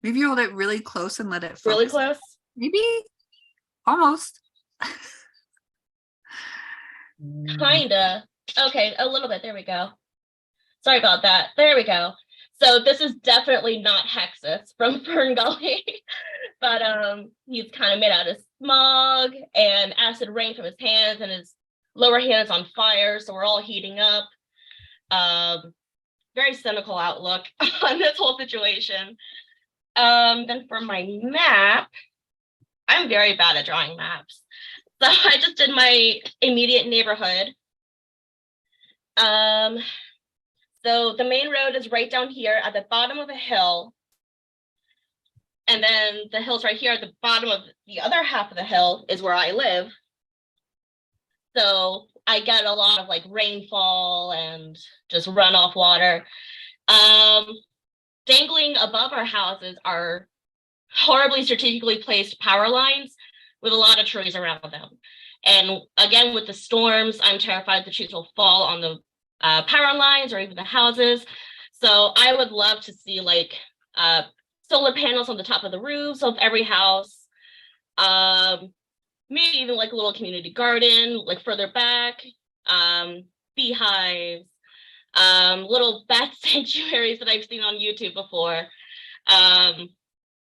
Maybe hold it really close and let it focus. Really close? Maybe almost. Kinda. Okay, a little bit. There we go. Sorry about that. There we go. So this is definitely not Hexus from Fern Gully, but he's kind of made out of smog and acid rain from his hands, and his lower hand is on fire, so we're all heating up. Very cynical outlook on this whole situation. Then for my map, I'm very bad at drawing maps. So I just did my immediate neighborhood. So the main road is right down here at the bottom of a hill. And then the hill's right here at the bottom of the other half of the hill is where I live. So I get a lot of like rainfall and just runoff water. Dangling above our houses are horribly strategically placed power lines with a lot of trees around them. And again, with the storms, I'm terrified the trees will fall on the power lines or even the houses. So I would love to see like solar panels on the top of the roofs of every house. Maybe even like a little community garden, like further back, beehives, little bat sanctuaries that I've seen on YouTube before.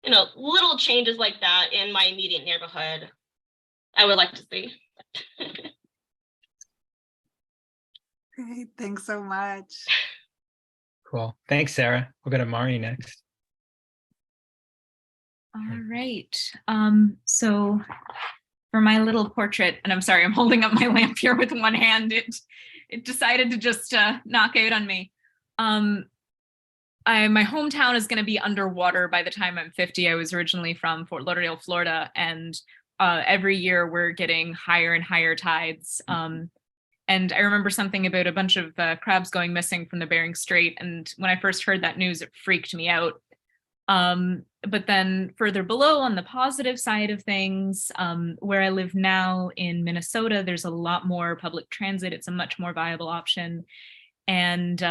You know, little changes like that in my immediate neighborhood, I would like to see. Great, thanks so much. Cool. Thanks, Sarah. We'll go to Mari next. All right. So for my little portrait, and I'm sorry, I'm holding up my lamp here with one hand. It decided to just knock out on me. My hometown is going to be underwater by the time I'm 50. I was originally from Fort Lauderdale, Florida, and every year we're getting higher and higher tides. And I remember something about a bunch of crabs going missing from the Bering Strait. And when I first heard that news, it freaked me out. But then further below on the positive side of things, where I live now in Minnesota, there's a lot more public transit. It's a much more viable option. And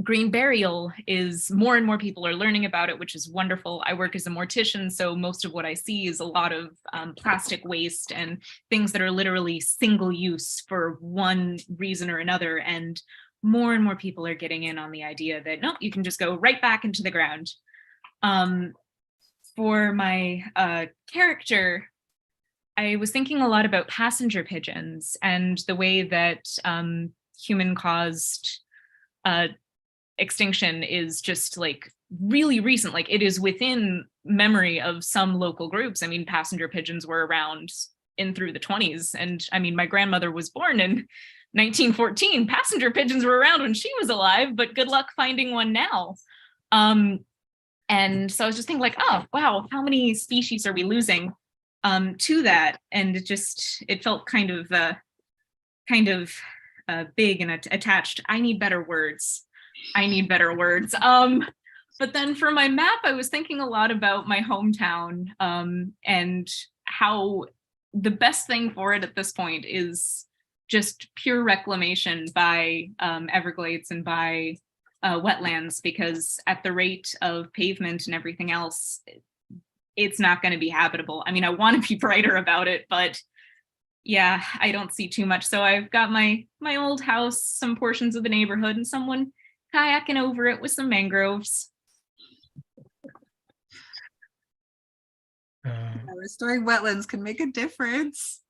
green burial is more and more people are learning about it, which is wonderful. I work as a mortician, so most of what I see is a lot of plastic waste and things that are literally single use for one reason or another. And more people are getting in on the idea that, no, you can just go right back into the ground. For my character, I was thinking a lot about passenger pigeons and the way that human-caused extinction is just like really recent. Like it is within memory of some local groups. I mean, passenger pigeons were around in through the 20s. And I mean, my grandmother was born in 1914. Passenger pigeons were around when she was alive, but good luck finding one now. And so I was just thinking like, oh, wow, how many species are we losing to that? And it felt kind of big and attached. I need better words. But then for my map, I was thinking a lot about my hometown and how the best thing for it at this point is just pure reclamation by Everglades and by wetlands, because at the rate of pavement and everything else, it's not going to be habitable. I mean, I want to be brighter about it, but yeah, I don't see too much. So I've got my old house, some portions of the neighborhood, and someone kayaking over it with some mangroves. Restoring wetlands can make a difference.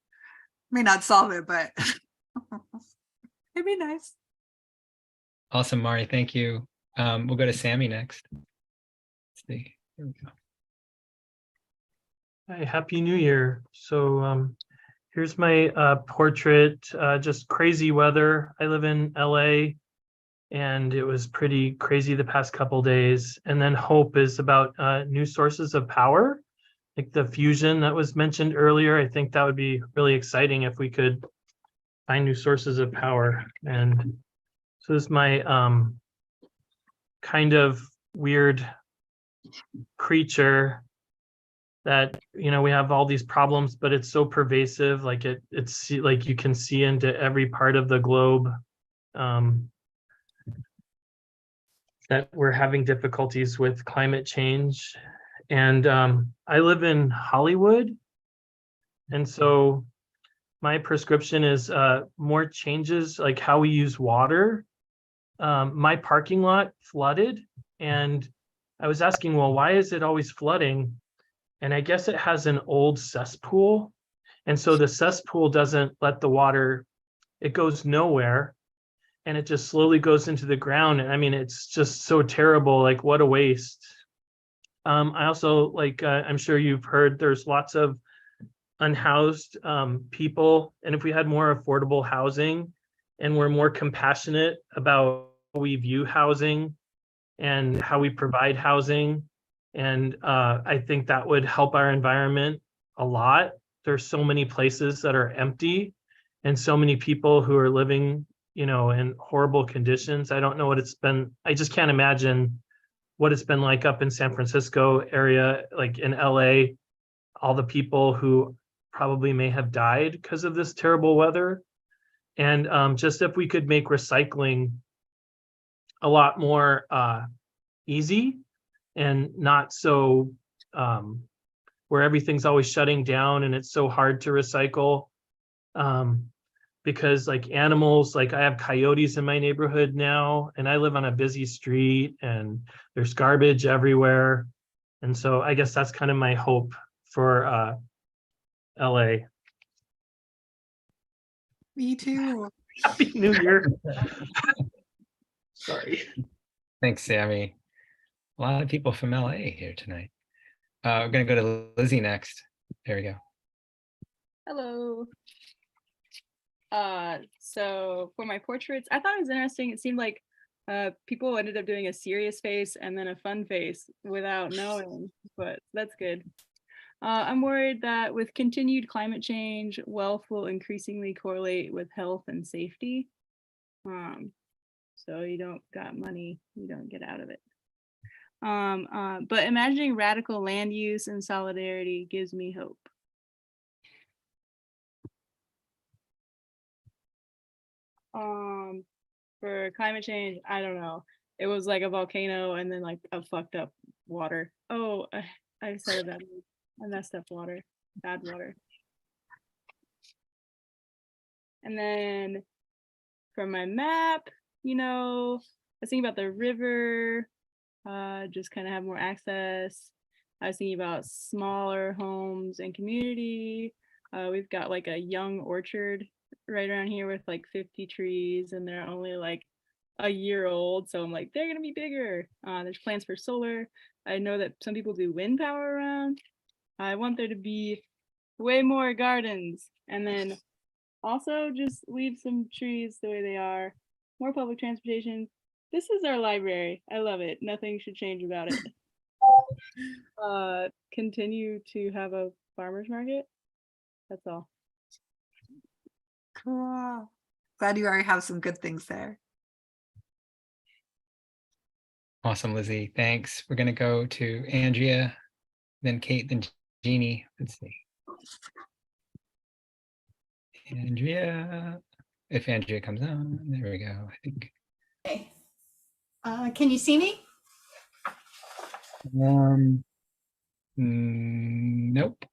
May not solve it, but it'd be nice. Awesome, Mari. Thank you. We'll go to Sammy next. Let's see. Here we go. Hi, Happy New Year. So here's my portrait, just crazy weather. I live in LA and it was pretty crazy the past couple days. And then hope is about new sources of power, like the fusion that was mentioned earlier. I think that would be really exciting if we could find new sources of power. And so this is my kind of weird creature that, you know, we have all these problems, but it's so pervasive, like it's like you can see into every part of the globe, that we're having difficulties with climate change. And I live in Hollywood. And so my prescription is more changes, like how we use water. My parking lot flooded, and I was asking, well, why is it always flooding? And I guess it has an old cesspool. And so the cesspool doesn't let the water, it goes nowhere. And it just slowly goes into the ground. And I mean, it's just so terrible. Like, what a waste. I also, like, I'm sure you've heard, there's lots of unhoused people, and if we had more affordable housing and we're more compassionate about how we view housing and how we provide housing, and I think that would help our environment a lot. There's so many places that are empty and so many people who are living, in horrible conditions. I don't know what it's been. I just can't imagine what it's been like up in San Francisco area, like in LA, all the people who probably may have died because of this terrible weather. And just if we could make recycling a lot more easy and not so where everything's always shutting down and it's so hard to recycle. Because like animals, like I have coyotes in my neighborhood now, and I live on a busy street and there's garbage everywhere. And so I guess that's kind of my hope for LA. Me too. Happy New Year. Sorry. Thanks, Sammy. A lot of people from LA here tonight. We're gonna go to Lizzie next. There we go. Hello. So for my portraits, I thought it was interesting. It seemed like people ended up doing a serious face and then a fun face without knowing, but that's good. I'm worried that with continued climate change, wealth will increasingly correlate with health and safety. So you don't got money, you don't get out of it. But imagining radical land use and solidarity gives me hope. For climate change, I don't know. It was like a volcano and then like a fucked up water. Oh, I said that. I messed up water, bad water. And then for my map, I was thinking about the river, just kind of have more access. I was thinking about smaller homes and community. We've got like a young orchard right around here with like 50 trees, and they're only like a year old. So I'm like, they're gonna be bigger. There's plans for solar. I know that some people do wind power around. I want there to be way more gardens, and then also just leave some trees the way they are. More public transportation. This is our library. I love it. Nothing should change about it. Continue to have a farmer's market. That's all. Cool. Glad you already have some good things there. Awesome, Lizzie. Thanks. We're gonna go to Andrea, then Kate, then Jeannie. Let's see. Andrea, if Andrea comes on, there we go, I think. Okay. Can you see me? Nope.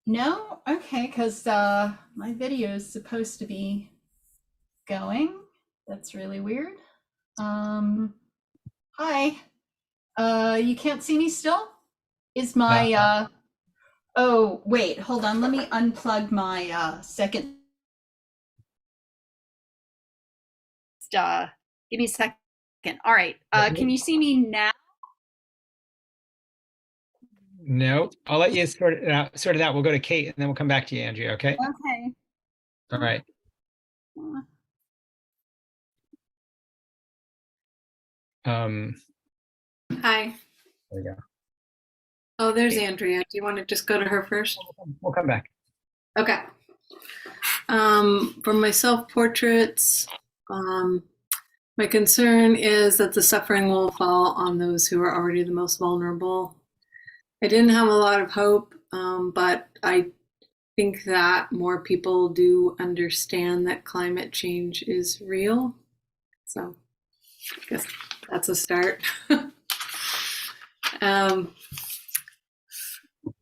No? Okay, because my video is supposed to be going. That's really weird. Hi. You can't see me still? Is my oh, wait, hold on. Let me unplug my second. Give me a second. All right. Can you see me now? No, I'll let you sort it out. We'll go to Kate and then we'll come back to you, Andrea, okay? Okay. All right. Hi. There we go. Oh, there's Andrea. Do you want to just go to her first? We'll come back. Okay. For my self-portraits, my concern is that the suffering will fall on those who are already the most vulnerable. I didn't have a lot of hope, but I think that more people do understand that climate change is real. So I guess that's a start.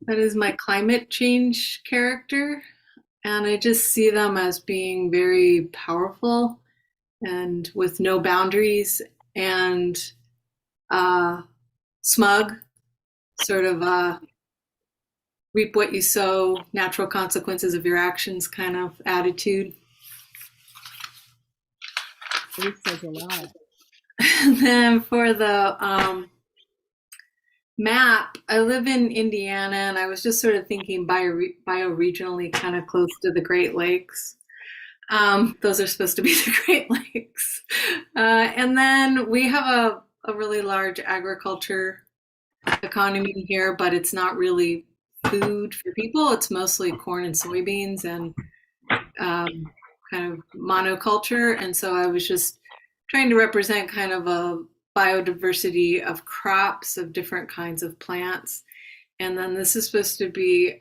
That is my climate change character. And I just see them as being very powerful and with no boundaries and smug, sort of reap what you sow, natural consequences of your actions kind of attitude. This says a lot. And then for the map, I live in Indiana, and I was just sort of thinking bioregionally, kind of close to the Great Lakes. Those are supposed to be the Great Lakes. And then we have a really large agriculture economy here, but it's not really food for people. It's mostly corn and soybeans and kind of monoculture. And so I was just trying to represent kind of a biodiversity of crops of different kinds of plants. And then this is supposed to be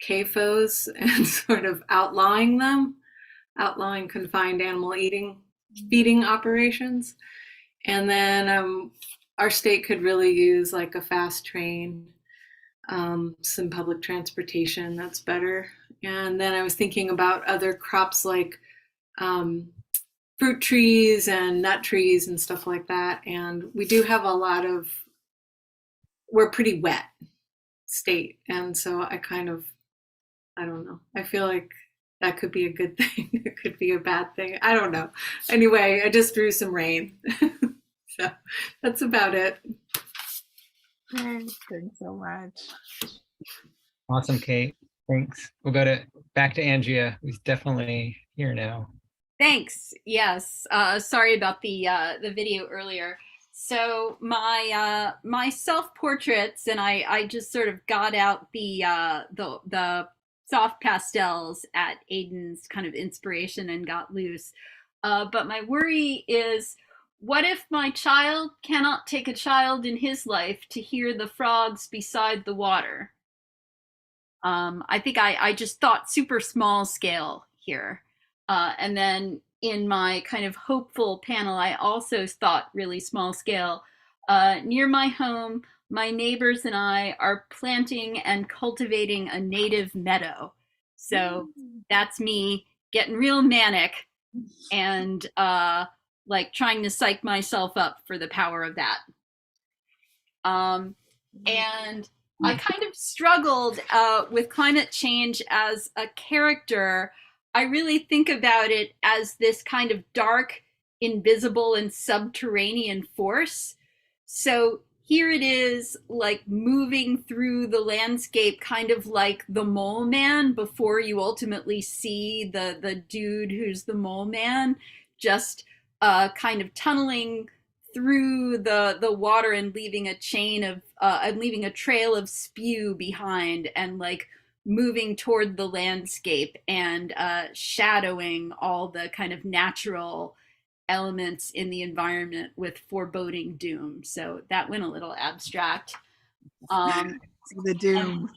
CAFOs and sort of outlawing confined animal feeding operations. And then our state could really use like a fast train, some public transportation that's better. And then I was thinking about other crops like fruit trees and nut trees and stuff like that. And we do have we're pretty wet state. And so I don't know. I feel like that could be a good thing. It could be a bad thing. I don't know. Anyway, I just drew some rain. So that's about it. Thanks so much. Awesome, Kate. Thanks. We'll go back to Andrea, who's definitely here now. Thanks. Yes. Sorry about the video earlier. So my self-portraits, and I just sort of got out the soft pastels at Aidan's kind of inspiration and got loose. But my worry is, what if my child cannot take a child in his life to hear the frogs beside the water? I think I just thought super small scale here. And then in my kind of hopeful panel, I also thought really small scale. Near my home, my neighbors and I are planting and cultivating a native meadow. So that's me getting real manic and like trying to psych myself up for the power of that. And I kind of struggled with climate change as a character. I really think about it as this kind of dark, invisible, and subterranean force. So here it is, like moving through the landscape, kind of like the mole man before you ultimately see the dude who's the mole man, just kind of tunneling through the water and leaving a chain of leaving a trail of spew behind, and like moving toward the landscape and shadowing all the kind of natural elements in the environment with foreboding doom. So that went a little abstract. The doom.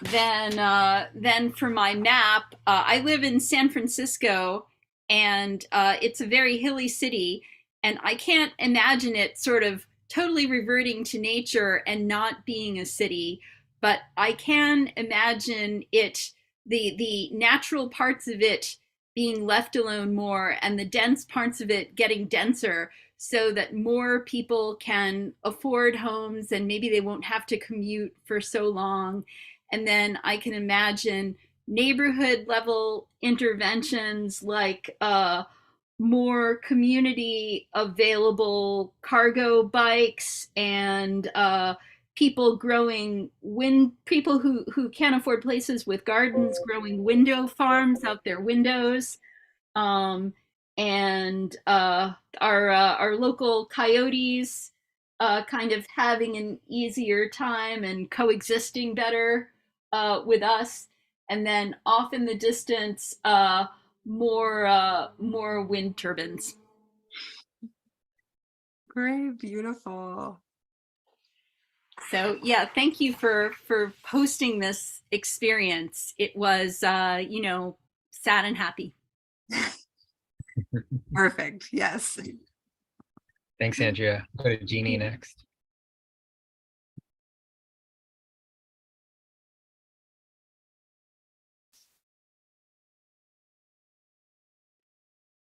Then for my map, I live in San Francisco, and it's a very hilly city, and I can't imagine it sort of totally reverting to nature and not being a city, but I can imagine it, the natural parts of it being left alone more, and the dense parts of it getting denser, so that more people can afford homes and maybe they won't have to commute for so long. And then I can imagine neighborhood level interventions like more community available cargo bikes, and people who can't afford places with gardens growing window farms out their windows, and our local coyotes kind of having an easier time and coexisting better with us. And then off in the distance, more wind turbines. Great, beautiful. So yeah, thank you for hosting this experience. It was sad and happy. Perfect. Yes. Thanks, Andrea. Go to Jeannie next.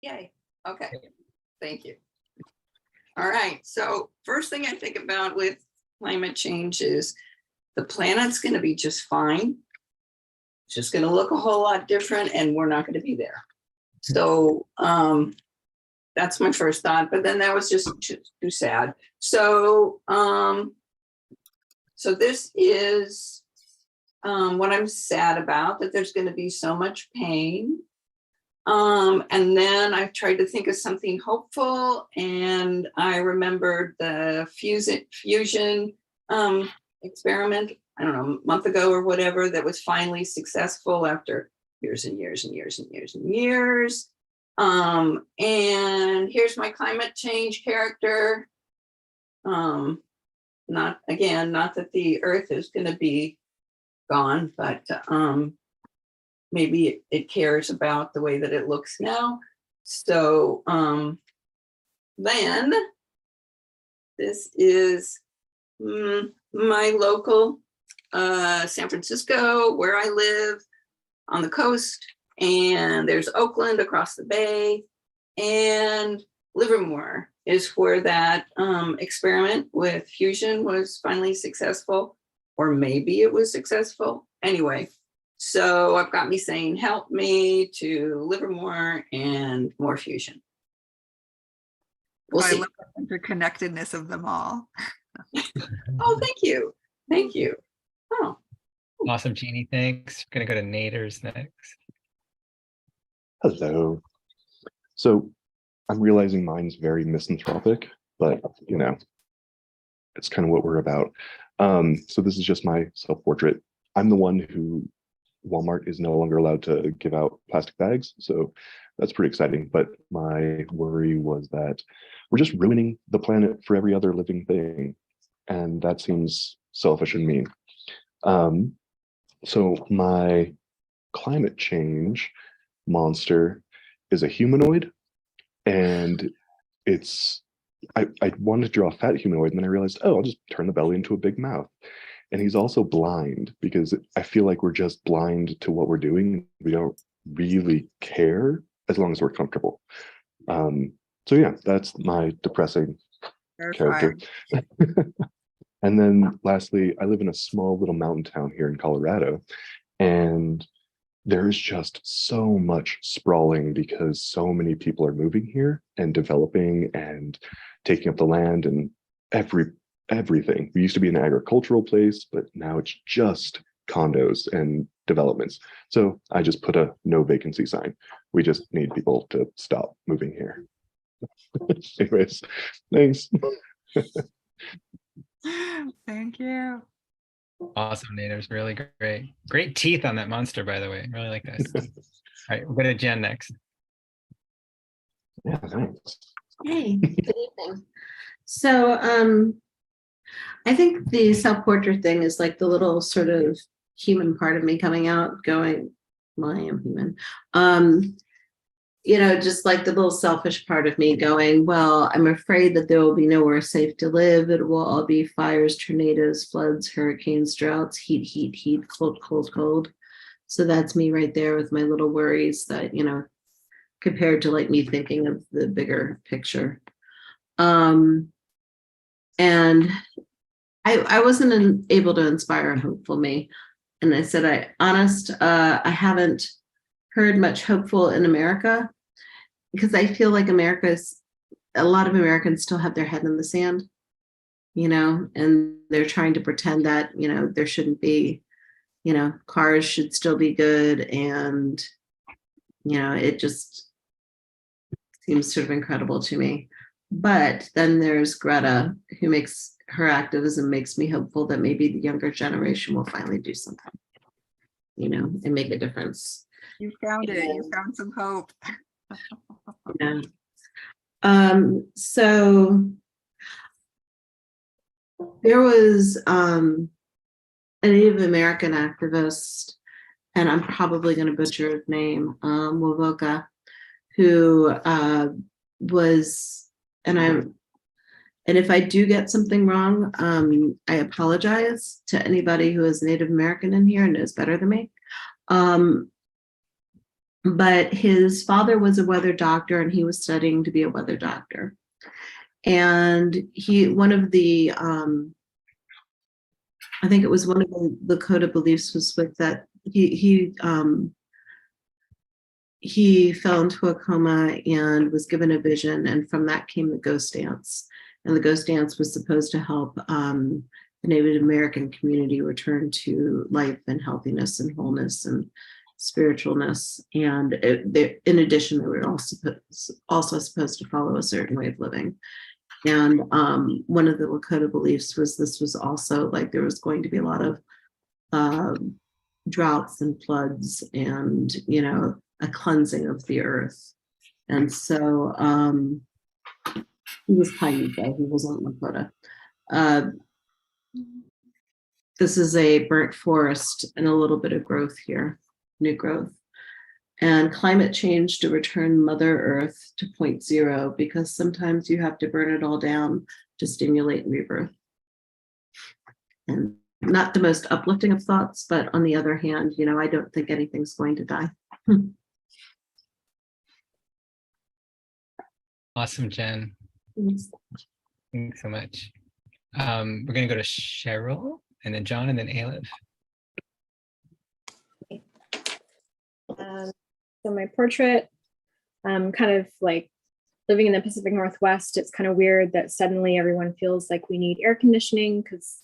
Yay. Okay. Thank you. All right. So first thing I think about with climate change is the planet's going to be just fine. It's just going to look a whole lot different, and we're not going to be there. So that's my first thought. But then that was just too sad. So So this is what I'm sad about, that there's going to be so much pain. And then I tried to think of something hopeful, and I remembered the fusion experiment, I don't know, a month ago or whatever, that was finally successful after years and years and years and years and years. And here's my climate change character. Not that the earth is going to be gone, but maybe it cares about the way that it looks now. So then this is my local San Francisco, where I live on the coast, and there's Oakland across the bay, and Livermore is where that experiment with fusion was finally successful, or maybe it was successful. Anyway, so I've got me saying, help me to Livermore and more fusion. We'll I see. love the interconnectedness of them all. Oh, thank you. Thank you. Oh, Awesome, Jeannie. Thanks. We're gonna go to Naders next. Hello. So I'm realizing mine's very misanthropic, but you know, it's kind of what we're about. So this is just my self-portrait. I'm the one who Walmart is no longer allowed to give out plastic bags, so that's pretty exciting. But my worry was that we're just ruining the planet for every other living thing, and that seems selfish and mean. So my climate change monster is a humanoid, and I wanted to draw a fat humanoid, and then I realized, oh, I'll just turn the belly into a big mouth. And he's also blind, because I feel like we're just blind to what we're doing. We don't really care as long as we're comfortable. So yeah, that's my depressing character. And then lastly, I live in a small little mountain town here in Colorado, and there's just so much sprawling because so many people are moving here and developing and taking up the land and everything. We used to be an agricultural place, but now it's just condos and developments. So I just put a no vacancy sign. We just need people to stop moving here. Anyways, thanks. Thank you. Awesome, Naders. Really great. Great teeth on that monster, by the way. Really like that. All right, we'll go to Jen next. Yeah, thanks. Hey, good evening. So I think the self-portrait thing is like the little sort of human part of me coming out, going, well, I am human. You know, just like the little selfish part of me going, well, I'm afraid that there will be nowhere safe to live. It will all be fires, tornadoes, floods, hurricanes, droughts, heat, cold, cold, cold. So that's me right there with my little worries that, you know, compared to like me thinking of the bigger picture. And I wasn't able to inspire a hopeful me. And I said, I haven't heard much hopeful in America, because I feel like a lot of Americans still have their head in the sand, you know, and they're trying to pretend that, you know, there shouldn't be, you know, cars should still be good. And, you know, it just seems sort of incredible to me. But then there's Greta, who makes her activism makes me hopeful that maybe the younger generation will finally do something, you know, and make a difference. You found it. You found some hope. Yeah. So there was a Native American activist, and I'm probably going to butcher his name, Wovoka, who was, and if I do get something wrong, I apologize to anybody who is Native American in here and knows better than me. But his father was a weather doctor, and he was studying to be a weather doctor. And one of the, I think it was one of the code of beliefs was with that he fell into a coma and was given a vision, and from that came the ghost dance. And the ghost dance was supposed to help the the Native American community return to life and healthiness and wholeness and spiritualness. And in addition, they were also supposed to follow a certain way of living. And one of the Lakota beliefs was this was also like there was going to be a lot of droughts and floods and, you know, a cleansing of the earth. And so he was Paiute, he wasn't Lakota. This is a burnt forest and a little bit of growth here, new growth. And climate change to return Mother Earth to 0.0, because sometimes you have to burn it all down to stimulate rebirth. And not the most uplifting of thoughts, but on the other hand, you know, I don't think anything's going to die. Awesome, Jen. Thanks so much. We're going to go to Cheryl, and then John, and then Aleph. So my portrait, kind of like living in the Pacific Northwest, it's kind of weird that suddenly everyone feels like we need air conditioning because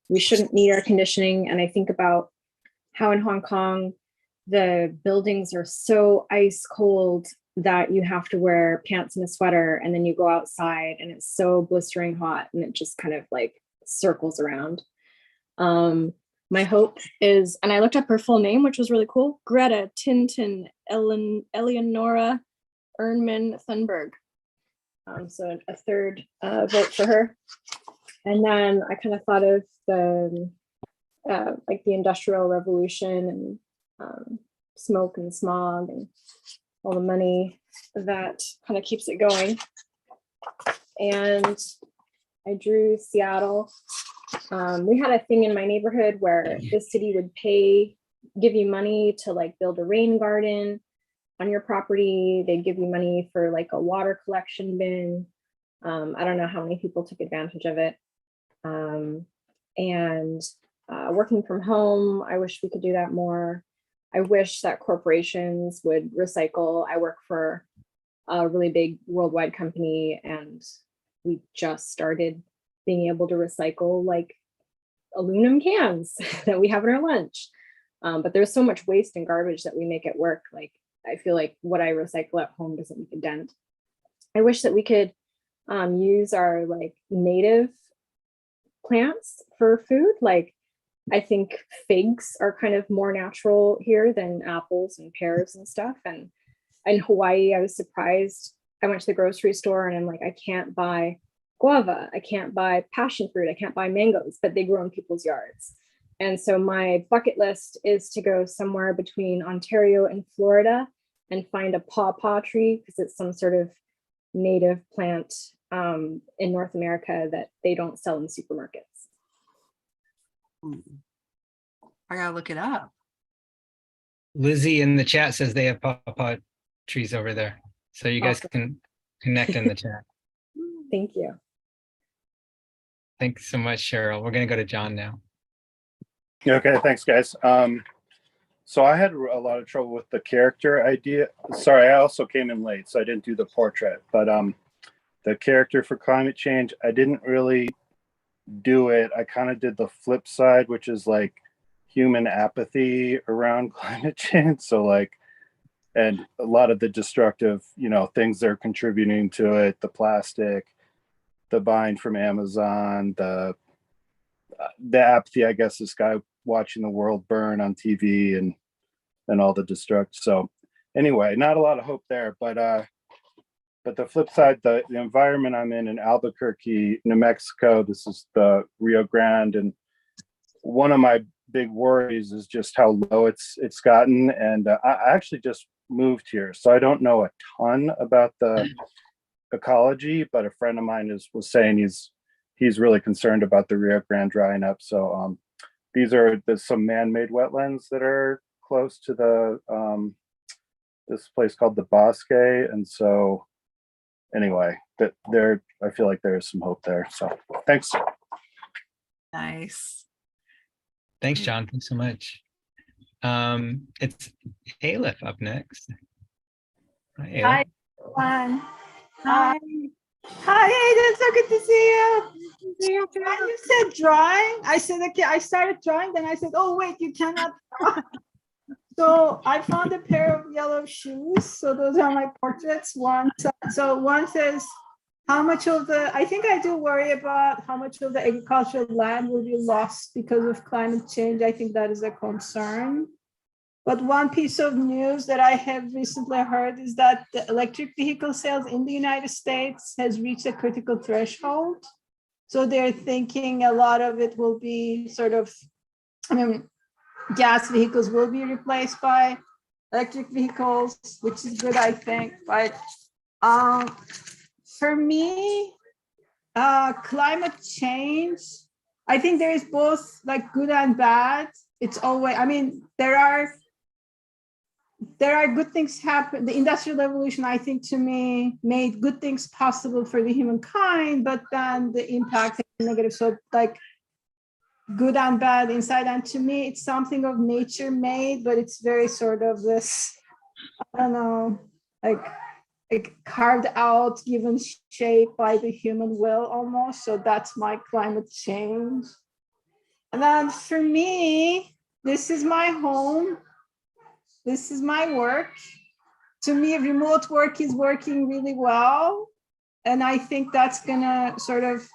we shouldn't need air conditioning. And I think about how in Hong Kong, the buildings are so ice cold that you have to wear pants and a sweater, and then you go outside and it's so blistering hot and it just kind of like circles around. My hope is, and I looked up her full name, which was really cool, Greta Tintin Eleonora Ernman Thunberg. So a third vote for her. And then I kind of thought of the like the Industrial Revolution and smoke and smog and all the money that kind of keeps it going. And I drew Seattle. We had a thing in my neighborhood where the city would give you money to like build a rain garden on your property. They'd give you money for like a water collection bin. I don't know how many people took advantage of it. And working from home, I wish we could do that more. I wish that corporations would recycle. I work for a really big worldwide company, and we just started being able to recycle like aluminum cans that we have in our lunch. But there's so much waste and garbage that we make at work. Like, I feel like what I recycle at home doesn't make a dent. I wish that we could use our like native plants for food. Like, I think figs are kind of more natural here than apples and pears and stuff. And in Hawaii, I was surprised. I went to the grocery store and I'm like, I can't buy guava, I can't buy passion fruit, I can't buy mangoes, but they grow in people's yards. And so my bucket list is to go somewhere between Ontario and Florida and find a pawpaw tree, because it's some sort of native plant in North America that they don't sell in supermarkets. I gotta look it up. Lizzie in the chat says they have pawpaw trees over there. So you guys can connect in the chat. Thank you. Thanks so much, Cheryl. We're going to go to John now. Okay, thanks, guys. So I had a lot of trouble with the character idea. Sorry, I also came in late, so I didn't do the portrait. But the character for climate change, I didn't really do it. I kind of did the flip side, which is like human apathy around climate change. So like, and a lot of the destructive, you know, things they're contributing to it, the plastic, the buying from Amazon, the apathy, I guess, this guy watching the world burn on TV and all the destruct. So anyway, not a lot of hope there, but the flip side, the environment I'm in Albuquerque, New Mexico, this is the Rio Grande, and one of my big worries is just how low it's gotten. And I actually just moved here, so I don't know a ton about the ecology, but a friend of mine was saying he's really concerned about the Rio Grande drying up. So there's some man-made wetlands that are close to the this place called the Bosque, and so anyway, that there, I feel like there's some hope there. So thanks. Nice. Thanks, John. Thanks so much. It's Aleph up next. Hi, Aleph. Hi, everyone. Hi, Aidan. So good to see you. You said drawing. I said, okay, I started drawing. Then I said, oh, wait, you cannot draw. So I found a pair of yellow shoes. So those are my portraits. One says, how much of I think I do worry about how much of the agricultural land will be lost because of climate change. I think that is a concern. But one piece of news that I have recently heard is that the electric vehicle sales in the United States has reached a critical threshold. So they're thinking a lot of it will be gas vehicles will be replaced by electric vehicles, which is good, I think. But for me, climate change, I think there is both like good and bad. It's always, there are good things happen. The Industrial Revolution, I think, to me, made good things possible for the humankind, but then the impact is negative. So like good and bad inside. And to me, it's something of nature made, but it's very sort of this, I don't know, like carved out, given shape by the human will almost. So that's my climate change. And then for me, this is my home. This is my work. To me, remote work is working really well. And I think that's gonna sort of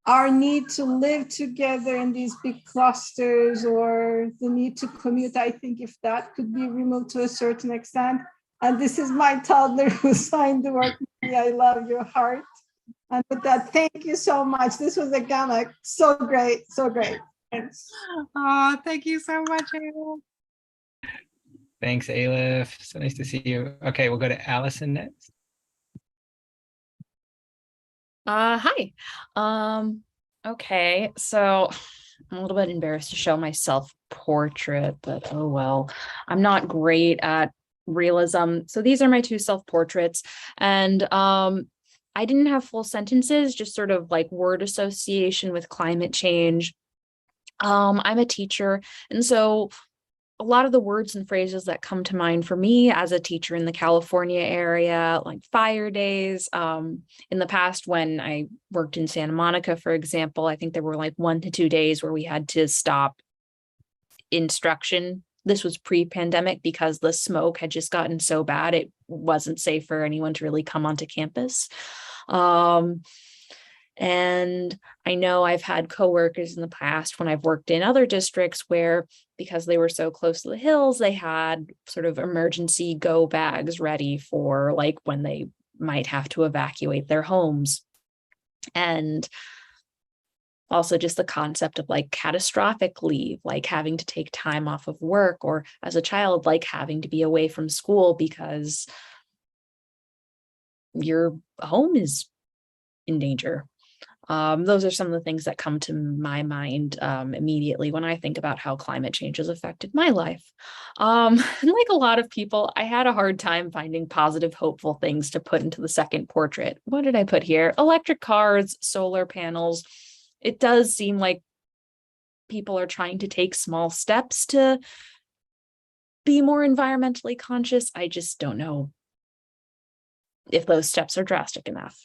our need to live together in these big clusters, or the need to commute, I think if that could be removed to a certain extent. And this is my toddler who signed the work with me. I love your heart. And with that, thank you so much. This was again like so great, so great. Thanks. Oh, thank you so much, Ailif. Thanks, Ailif. So nice to see you. Okay, we'll go to Allison next. Hi. Okay, so I'm a little bit embarrassed to show my self-portrait, but oh well. I'm not great at realism. So these are my two self-portraits, and I didn't have full sentences, just sort of like word association with climate change. I'm a teacher, and so a lot of the words and phrases that come to mind for me as a teacher in the California area, like fire days. In the past, when I worked in Santa Monica, for example, I think there were like 1 to 2 days where we had to stop instruction. This was pre-pandemic because the smoke had just gotten so bad, it wasn't safe for anyone to really come onto campus. And I know I've had coworkers in the past when I've worked in other districts where, because they were so close to the hills, they had sort of emergency go bags ready for like when they might have to evacuate their homes. And also just the concept of like catastrophic leave, like having to take time off of work, or as a child, like having to be away from school because your home is in danger. Those are some of the things that come to my mind immediately when I think about how climate change has affected my life. And like a lot of people, I had a hard time finding positive, hopeful things to put into the second portrait. What did I put here? Electric cars, solar panels. It does seem like people are trying to take small steps to be more environmentally conscious. I just don't know if those steps are drastic enough.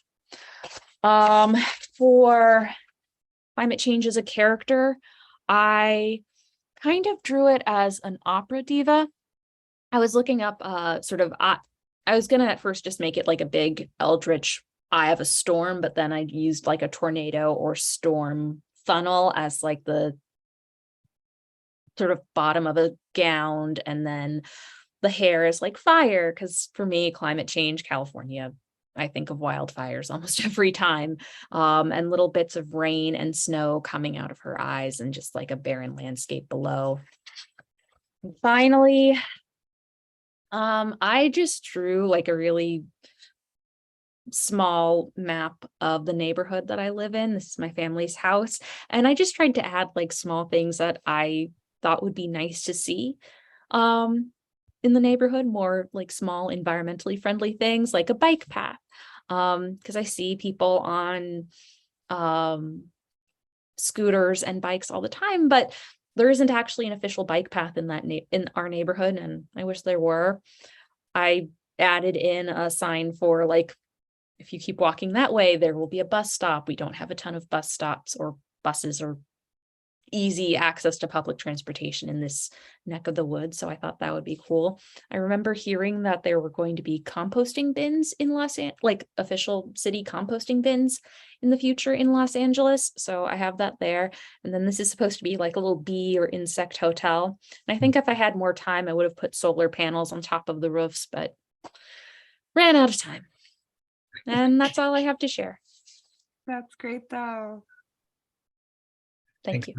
For climate change as a character, I kind of drew it as an opera diva. I was looking up I was gonna at first just make it like a big eldritch eye of a storm, but then I used like a tornado or storm funnel as like the sort of bottom of a gown, and then the hair is like fire, because for me, climate change, California, I think of wildfires almost every time, and little bits of rain and snow coming out of her eyes, and just like a barren landscape below. And finally, I just drew like a really small map of the neighborhood that I live in. This is my family's house, and I just tried to add like small things that I thought would be nice to see in the neighborhood, more like small environmentally friendly things like a bike path, because I see people on scooters and bikes all the time, but there isn't actually an official bike path in our neighborhood, and I wish there were. I added in a sign for like if you keep walking that way, there will be a bus stop. We don't have a ton of bus stops or buses or easy access to public transportation in this neck of the woods. So I thought that would be cool. I remember hearing that there were going to be composting bins in like official city composting bins in the future in Los Angeles. So I have that there. And then this is supposed to be like a little bee or insect hotel. And I think if I had more time, I would have put solar panels on top of the roofs, but ran out of time. And that's all I have to share. That's great though. Thank you.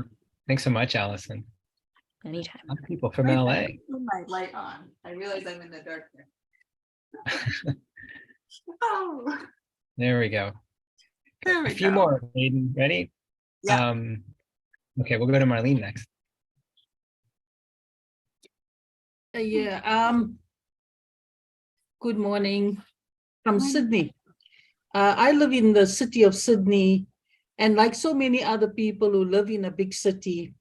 Thanks so much, Allison. Anytime. A lot of people from LA. My light on. I realize I'm in the dark there. Oh, There we go. there we A few go. more. Aidan, ready? Yeah. Okay, we'll go to Marlene next. Good morning from Sydney. I live in the city of Sydney, and like so many other people who live in a big city,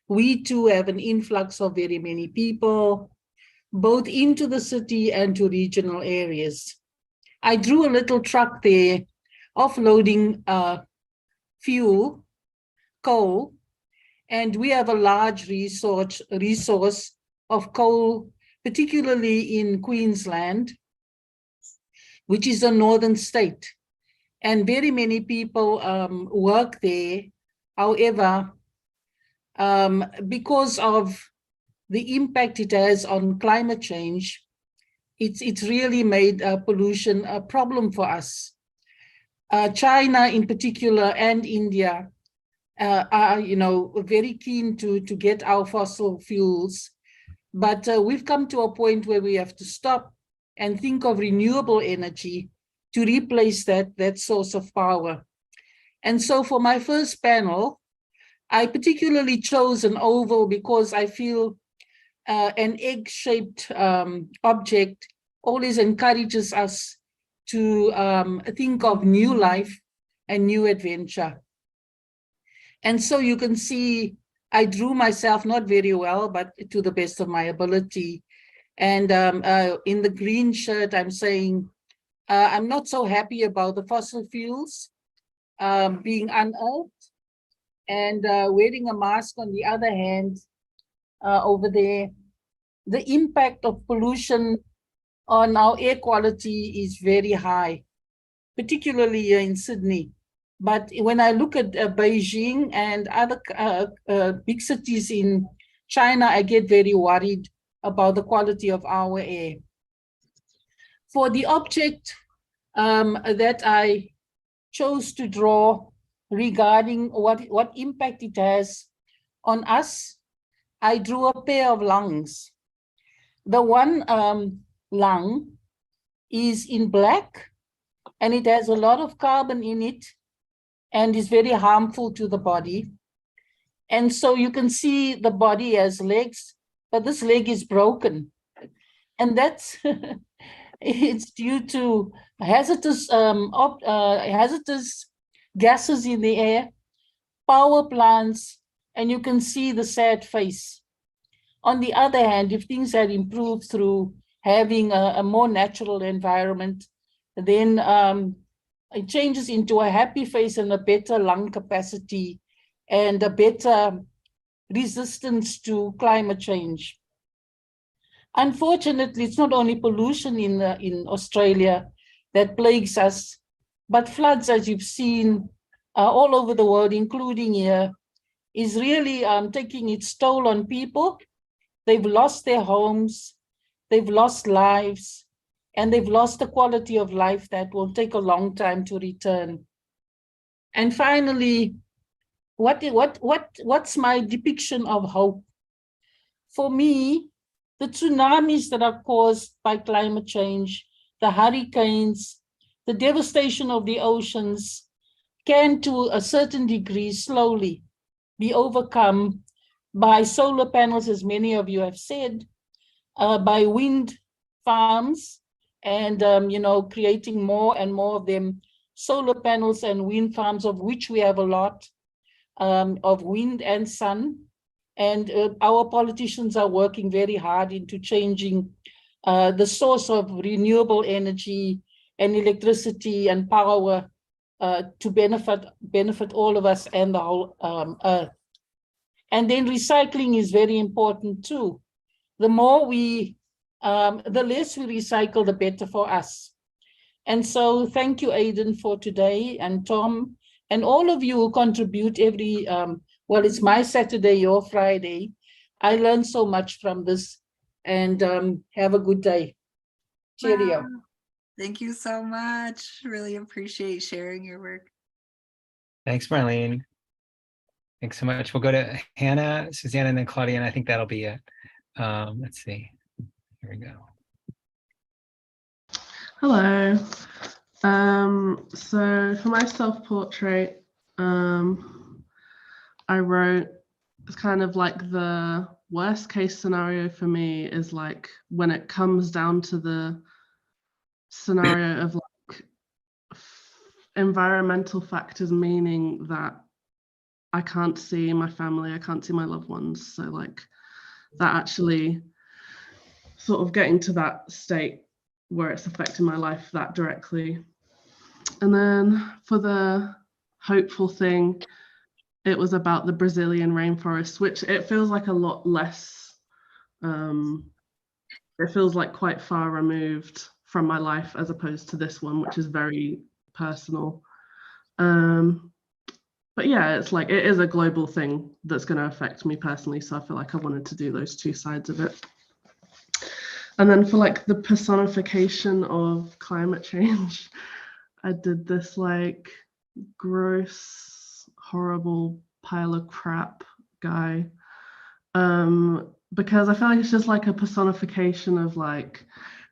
we too have an influx of very many people, both into the city and to regional areas. I drew a little truck there offloading fuel, coal, and we have a large resource of coal, particularly in Queensland, which is a northern state. And very many people work there. However, because of the impact it has on climate change, it's really made pollution a problem for us. China in particular and India are, very keen to get our fossil fuels, but we've come to a point where we have to stop and think of renewable energy to replace that source of power. And so for my first panel, I particularly chose an oval because I feel an egg-shaped object always encourages us to think of new life and new adventure. And so you can see, I drew myself not very well, but to the best of my ability. And in the green shirt, I'm saying, I'm not so happy about the fossil fuels being unearthed, and wearing a mask on the other hand over there. The impact of pollution on our air quality is very high, particularly here in Sydney. But when I look at Beijing and other big cities in China, I get very worried about the quality of our air. For the object that I chose to draw regarding what impact it has on us, I drew a pair of lungs. The one lung is in black, and it has a lot of carbon in it and is very harmful to the body. And so you can see the body has legs, but this leg is broken. And that's it's due to hazardous gases in the air, power plants, and you can see the sad face. On the other hand, if things had improved through having a more natural environment, then it changes into a happy face and a better lung capacity and a better resistance to climate change. Unfortunately, it's not only pollution in Australia that plagues us, but floods, as you've seen all over the world, including here, is really taking its toll on people. They've lost their homes, they've lost lives, and they've lost the quality of life that will take a long time to return. And finally, what's my depiction of hope? For me, the tsunamis that are caused by climate change, the hurricanes, the devastation of the oceans can, to a certain degree, slowly be overcome by solar panels, as many of you have said, by wind farms, and creating more and more of them, solar panels and wind farms, of which we have a lot of wind and sun. And our politicians are working very hard into changing the source of renewable energy and electricity and power to benefit all of us and the whole earth. And then recycling is very important too. The more the less we recycle, the better for us. And so thank you, Aidan, for today, and Tom, and all of you who contribute every, well, it's my Saturday, your Friday. I learned so much from this, and have a good day. Cheerio. Wow. Thank you so much. Really appreciate sharing your work. Thanks, Marlene. Thanks so much. We'll go to Hannah, Susanna, and then Claudia, and I think that'll be it. Let's see. Here we go. Hello. So for my self-portrait, I wrote, it's kind of like the worst case scenario for me is like when it comes down to the scenario of like environmental factors, meaning that I can't see my family, I can't see my loved ones. So like that actually sort of getting to that state where it's affecting my life that directly. And then for the hopeful thing, it was about the Brazilian rainforest, which it feels like a lot less, it feels like quite far removed from my life as opposed to this one, which is very personal. But yeah, it's like, it is a global thing that's going to affect me personally. So I feel like I wanted to do those two sides of it. And then for like the personification of climate change, I did this like gross, horrible pile of crap guy. Because I feel like it's just like a personification of like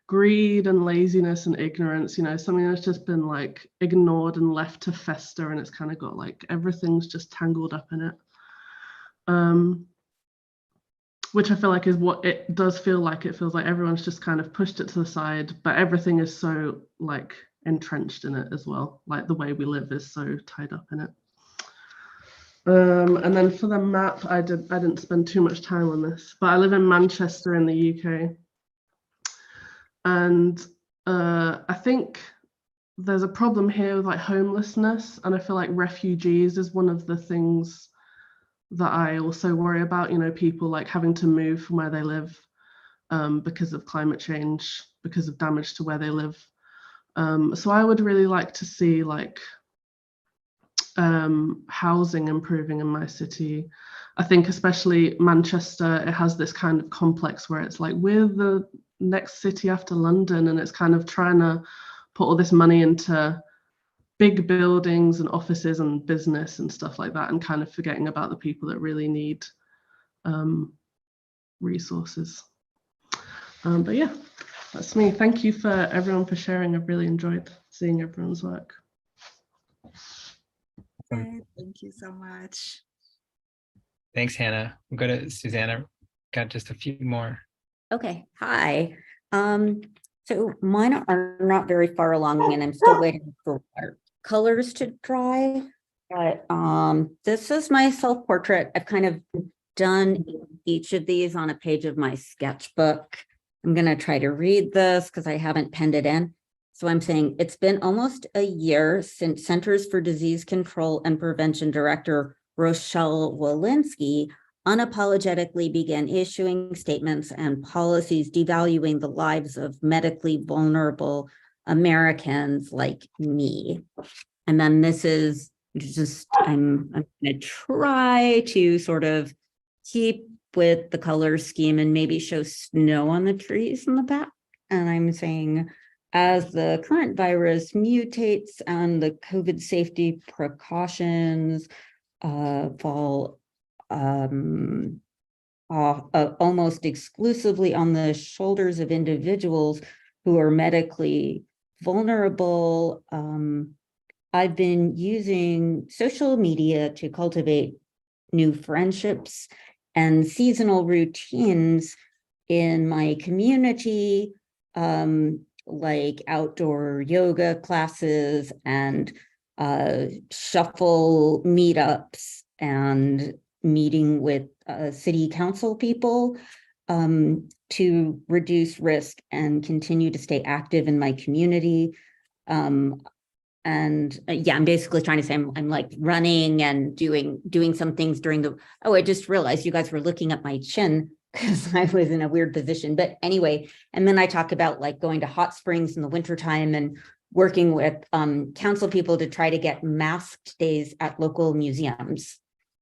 greed and laziness and ignorance, you know, something that's just been like ignored and left to fester, and it's kind of got like everything's just tangled up in it. Which I feel like is what it does feel like. It feels like everyone's just kind of pushed it to the side, but everything is so like entrenched in it as well. Like the way we live is so tied up in it. And then for the map, I didn't spend too much time on this, but I live in Manchester in the UK. And I think there's a problem here with like homelessness. And I feel like refugees is one of the things that I also worry about, you know, people like having to move from where they live because of climate change, because of damage to where they live. So I would really like to see like housing improving in my city. I think especially Manchester, it has this kind of complex where it's like we're the next city after London, and it's kind of trying to put all this money into big buildings and offices and business and stuff like that, and kind of forgetting about the people that really need resources. But yeah, that's me. Thank you for everyone for sharing. I've really enjoyed seeing everyone's work. Okay, thank you so much. Thanks, Hannah. We'll go to Susanna. Got just a few more. Okay, hi. So mine are not very far along, and I'm still waiting for colors to dry. But this is my self-portrait. I've kind of done each of these on a page of my sketchbook. I'm going to try to read this because I haven't penned it in. So I'm saying it's been almost a year since Centers for Disease Control and Prevention Director Rochelle Walensky unapologetically began issuing statements and policies devaluing the lives of medically vulnerable Americans like me. And then this is just, I'm going to try to sort of keep with the color scheme and maybe show snow on the trees in the back. And I'm saying, as the current virus mutates and the COVID safety precautions fall almost exclusively on the shoulders of individuals who are medically vulnerable, I've been using social media to cultivate new friendships and seasonal routines in my community, like outdoor yoga classes and shuffle meetups and meeting with city council people to reduce risk and continue to stay active in my community. And yeah, I'm basically trying to say I'm like running and doing some things during the, oh, I just realized you guys were looking at my chin because I was in a weird position. But anyway, and then I talk about like going to hot springs in the wintertime and working with council people to try to get masked days at local museums.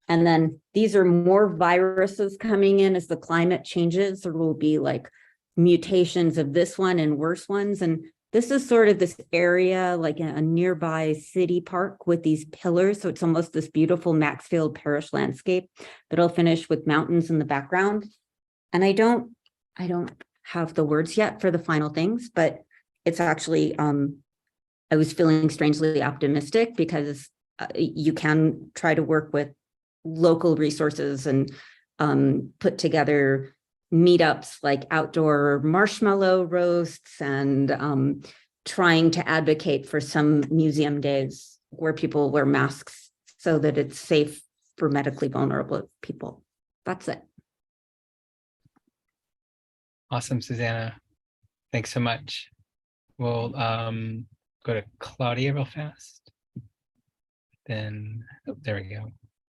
And then these are more viruses coming in as the climate changes. There will be like mutations of this one and worse ones. And this is sort of this area, like a nearby city park with these pillars. So it's almost this beautiful Maxfield Parish landscape, but I'll finish with mountains in the background. And I don't have the words yet for the final things, but it's actually, I was feeling strangely optimistic because you can try to work with local resources and put together meetups like outdoor marshmallow roasts and trying to advocate for some museum days where people wear masks so that it's safe for medically vulnerable people. That's it. Awesome, Susanna. Thanks so much. We'll go to Claudia real fast. Then, oh, there we go.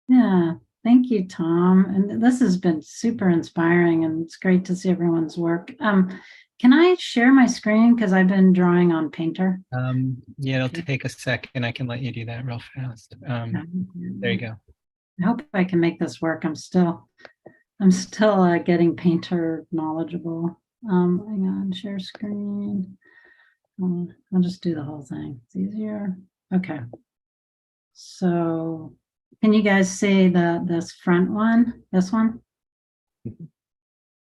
Yeah, thank you, Tom. And this has been super inspiring and it's great to see everyone's work. Can I share my screen? Because I've been drawing on Painter. Yeah, it'll take a second. I can let you do that real fast. There you go. I hope I can make this work. I'm still getting Painter knowledgeable. Hang on, share screen. I'll just do the whole thing. It's easier. Okay. So can you guys see this front one? This one?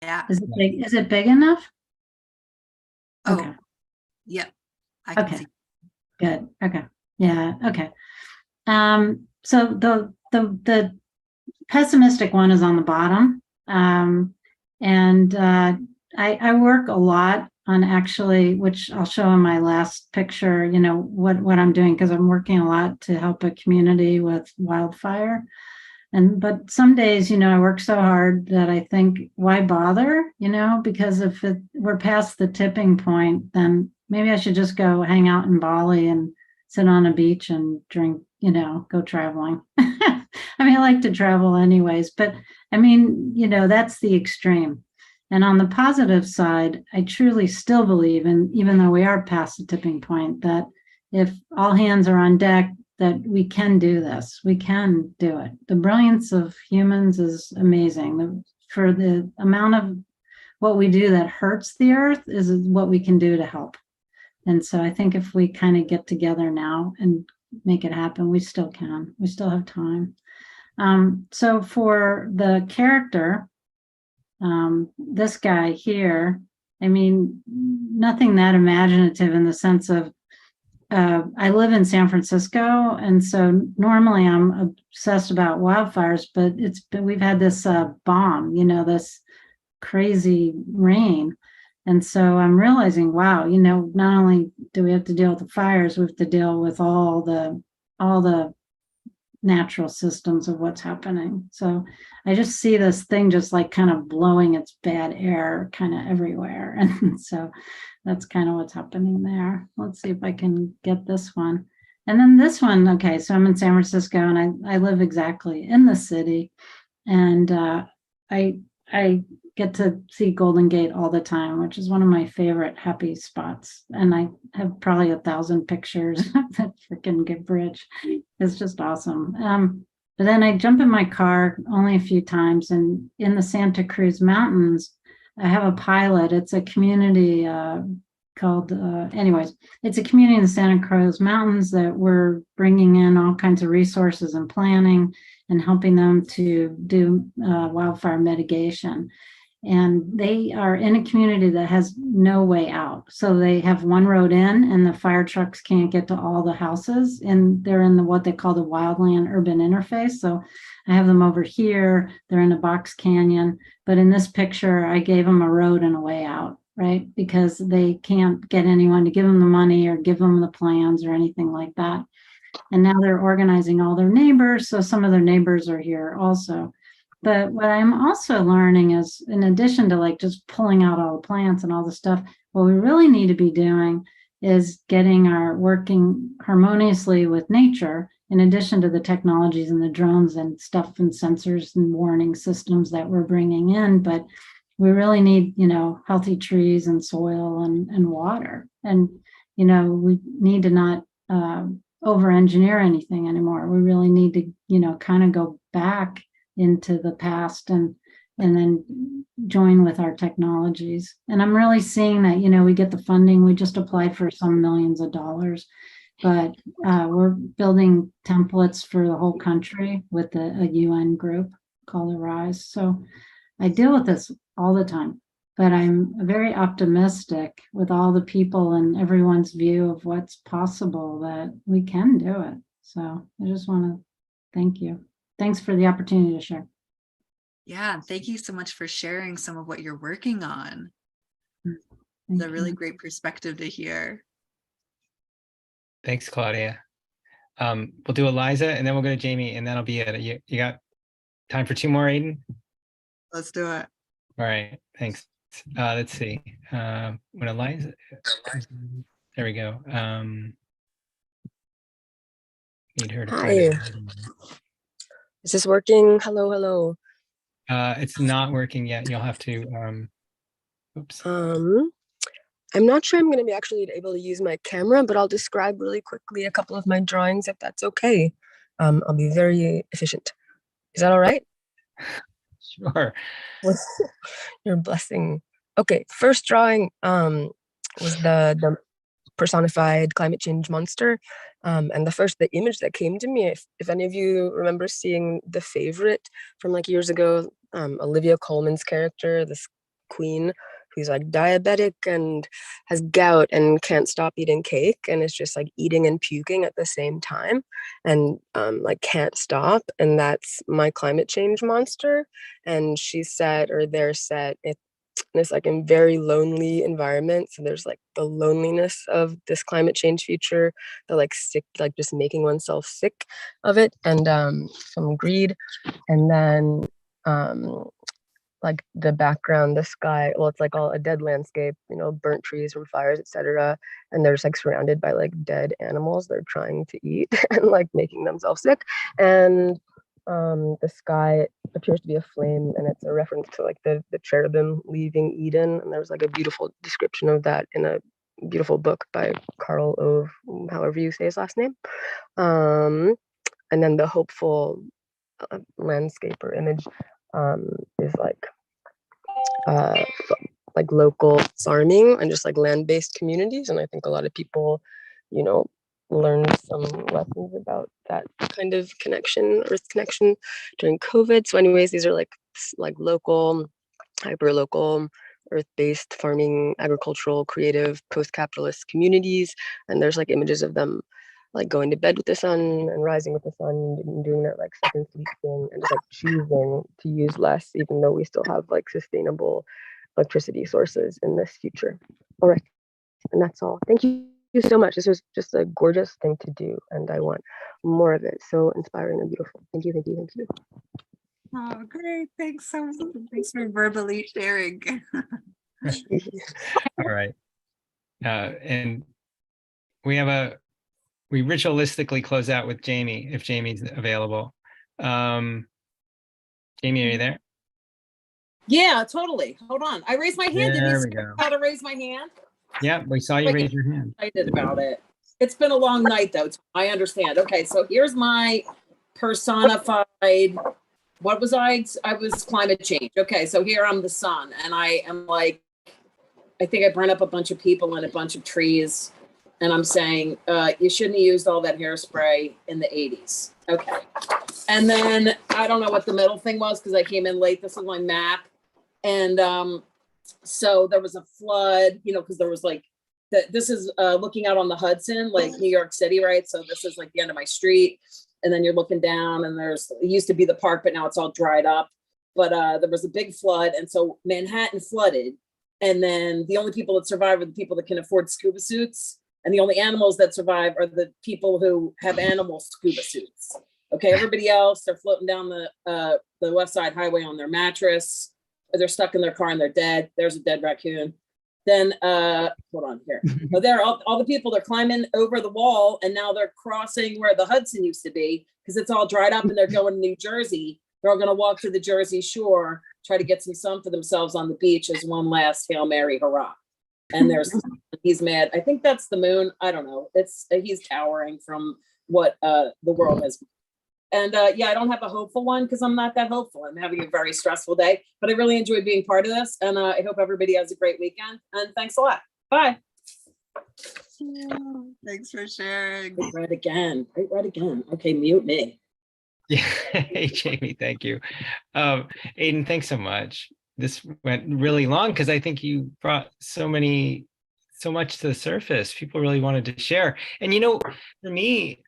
Yeah. Is it big? Is it big enough? Oh, okay. Yep. I can see. Good. Okay. Yeah. Okay. So the pessimistic one is on the bottom. I work a lot on actually, which I'll show in my last picture, you know, what I'm doing, because I'm working a lot to help a community with wildfire. But some days, you know, I work so hard that I think, why bother? You know, because if we're past the tipping point, then maybe I should just go hang out in Bali and sit on a beach and drink, you know, go traveling. I mean, I like to travel anyways, but I mean, you know, that's the extreme. And on the positive side, I truly still believe, and even though we are past the tipping point, that if all hands are on deck, that we can do this. We can do it. The brilliance of humans is amazing. For the amount of what we do that hurts the earth is what we can do to help. And so I think if we kind of get together now and make it happen, we still can. We still have time. So for the character, this guy here, I mean, nothing that imaginative in the sense of, I live in San Francisco, and so normally I'm obsessed about wildfires, but we've had this bomb, you know, this crazy rain. And so I'm realizing, wow, you know, not only do we have to deal with the fires, we have to deal with all the natural systems of what's happening. So I just see this thing just like kind of blowing its bad air kind of everywhere. And so that's kind of what's happening there. Let's see if I can get this one. And then this one, okay, so I'm in San Francisco and I live exactly in the city. And I get to see Golden Gate all the time, which is one of my favorite happy spots. And I have probably 1,000 pictures of that freaking bridge. It's just awesome. But then I jump in my car only a few times, and in the Santa Cruz Mountains, I have a pilot. It's a community called, it's a community in the Santa Cruz Mountains that we're bringing in all kinds of resources and planning and helping them to do wildfire mitigation. And they are in a community that has no way out. So they have one road in, and the fire trucks can't get to all the houses. And they're in what they call the wildland urban interface. So I have them over here. They're in a box canyon. But in this picture, I gave them a road and a way out, right? Because they can't get anyone to give them the money or give them the plans or anything like that. And now they're organizing all their neighbors. So some of their neighbors are here also. But what I'm also learning is, in addition to like just pulling out all the plants and all the stuff, what we really need to be doing is getting our working harmoniously with nature, in addition to the technologies and the drones and stuff and sensors and warning systems that we're bringing in. But we really need, healthy trees and soil and water. And, we need to not over-engineer anything anymore. We really need to, kind of go back into the past and then join with our technologies. And I'm really seeing that, we get the funding. We just applied for some millions of dollars, but we're building templates for the whole country with a UN group called Arise. So I deal with this all the time, but I'm very optimistic with all the people and everyone's view of what's possible that we can do it. So I just want to thank you. Thanks for the opportunity to share. Yeah, thank you so much for sharing some of what you're working on. It's a really great perspective to hear. Thanks, Claudia. We'll do Eliza and then we'll go to Jamie and that'll be it. You got time for 2 more, Aidan? Let's do it. All right, thanks. Let's see. When Eliza, there we go. Need her to Hi. Is this working? Hello, hello. It's not working yet. You'll have to, oops. I'm not sure I'm going to be actually able to use my camera, but I'll describe really quickly a couple of my drawings if that's okay. I'll be very efficient. Is that all right? Sure. Your blessing. Okay, first drawing was the personified climate change monster. And the image that came to me, if any of you remember seeing The Favorite from like years ago, Olivia Colman's character, this queen who's like diabetic and has gout and can't stop eating cake and is just like eating and puking at the same time and like can't stop. And that's my climate change monster. And she's set, or they're set, it's like in very lonely environment. So there's like the loneliness of this climate change future, the like sick, like just making oneself sick of it, and some greed. And then like the background, the sky, well, it's like all a dead landscape, burnt trees from fires, etc. And they're just like surrounded by like dead animals they're trying to eat and like making themselves sick. And the sky appears to be a flame, and it's a reference to like the cherubim leaving Eden. And there's like a beautiful description of that in a beautiful book by Karl Ove, however you say his last name. And then the hopeful landscape or image is like local farming and just like land-based communities. And I think a lot of people, learned some lessons about that kind of connection, earth connection during COVID. So anyways, these are like local, hyper-local, earth-based farming, agricultural, creative, post-capitalist communities. And there's like images of them like going to bed with the sun and rising with the sun and doing that like second sleep thing and just like choosing to use less, even though we still have like sustainable electricity sources in this future. All right, and that's all. Thank you so much. This was just a gorgeous thing to do, and I want more of it. So inspiring and beautiful. Thank you, thank you, thank you. Oh, great. Thanks so much. Thanks for verbally sharing. All right. And we ritualistically close out with Jamie, if Jamie's available. Jamie, are you there? Yeah, totally. Hold on. I raised my hand. There we go. How to raise my hand? Yeah, we saw you raise your hand. I did about it. It's been a long night though. I understand. Okay, so here's my personified, what was I? I was climate change. Okay, so here I'm the sun, and I am like, I think I burned up a bunch of people and a bunch of trees. And I'm saying, you shouldn't have used all that hairspray in the 80s. Okay. And then I don't know what the middle thing was because I came in late. This is my map. And so there was a flood, because there was like, this is looking out on the Hudson, like New York City, right? So this is like the end of my street. And then you're looking down and it used to be the park, but now it's all dried up. But there was a big flood. And so Manhattan flooded. And then the only people that survive are the people that can afford scuba suits. And the only animals that survive are the people who have animal scuba suits. Okay, everybody else, they're floating down the West Side Highway on their mattress, or they're stuck in their car and they're dead. There's a dead raccoon. then hold on here. Oh, there, all the people, they're climbing over the wall, and now they're crossing where the Hudson used to be, because it's all dried up, and they're going to New Jersey. They're all going to walk to the Jersey shore, try to get some sun for themselves on the beach as one last Hail Mary, hurrah. And he's mad. I think that's the moon. I don't know. He's towering from what the world has. And yeah, I don't have a hopeful one because I'm not that hopeful. I'm having a very stressful day, but I really enjoyed being part of this. And I hope everybody has a great weekend. And thanks a lot. Bye. Thanks for sharing. Great read again. Great read again. Okay, mute me. Yeah. Hey, Jamie, thank you. Aidan, thanks so much. This went really long because I think you brought so much to the surface. People really wanted to share. And for me,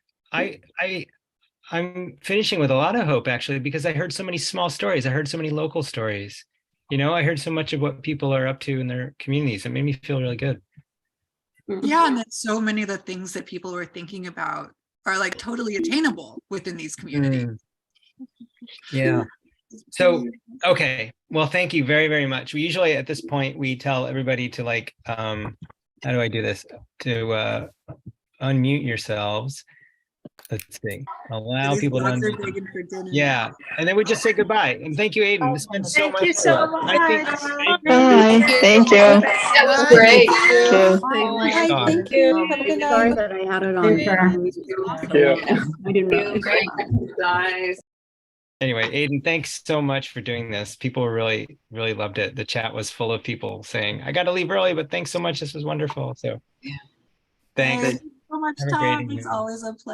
I'm finishing with a lot of hope, actually, because I heard so many small stories. I heard so many local stories. I heard so much of what people are up to in their communities. It made me feel really good. Yeah, and then so many of the things that people were thinking about are like totally attainable within these communities. Yeah. So, okay. Well, thank you very, very much. We usually at this point, we tell everybody to how do I do this? To unmute yourselves. Let's see. Allow people to unmute. Yeah. And then we just say goodbye. And thank you, Aidan. This been so much. Thank you so fun. much. Bye. Thank you. That was great. Thank you. Have a good Sorry night. that I had it on. I didn't know. Guys. Anyway, Aidan, thanks so much for doing this. People really, really loved it. The chat was full of people saying, I got to leave early, but thanks so much. This was wonderful. So thanks. Thank you so much, Have a great Tom. evening. It's always a pleasure.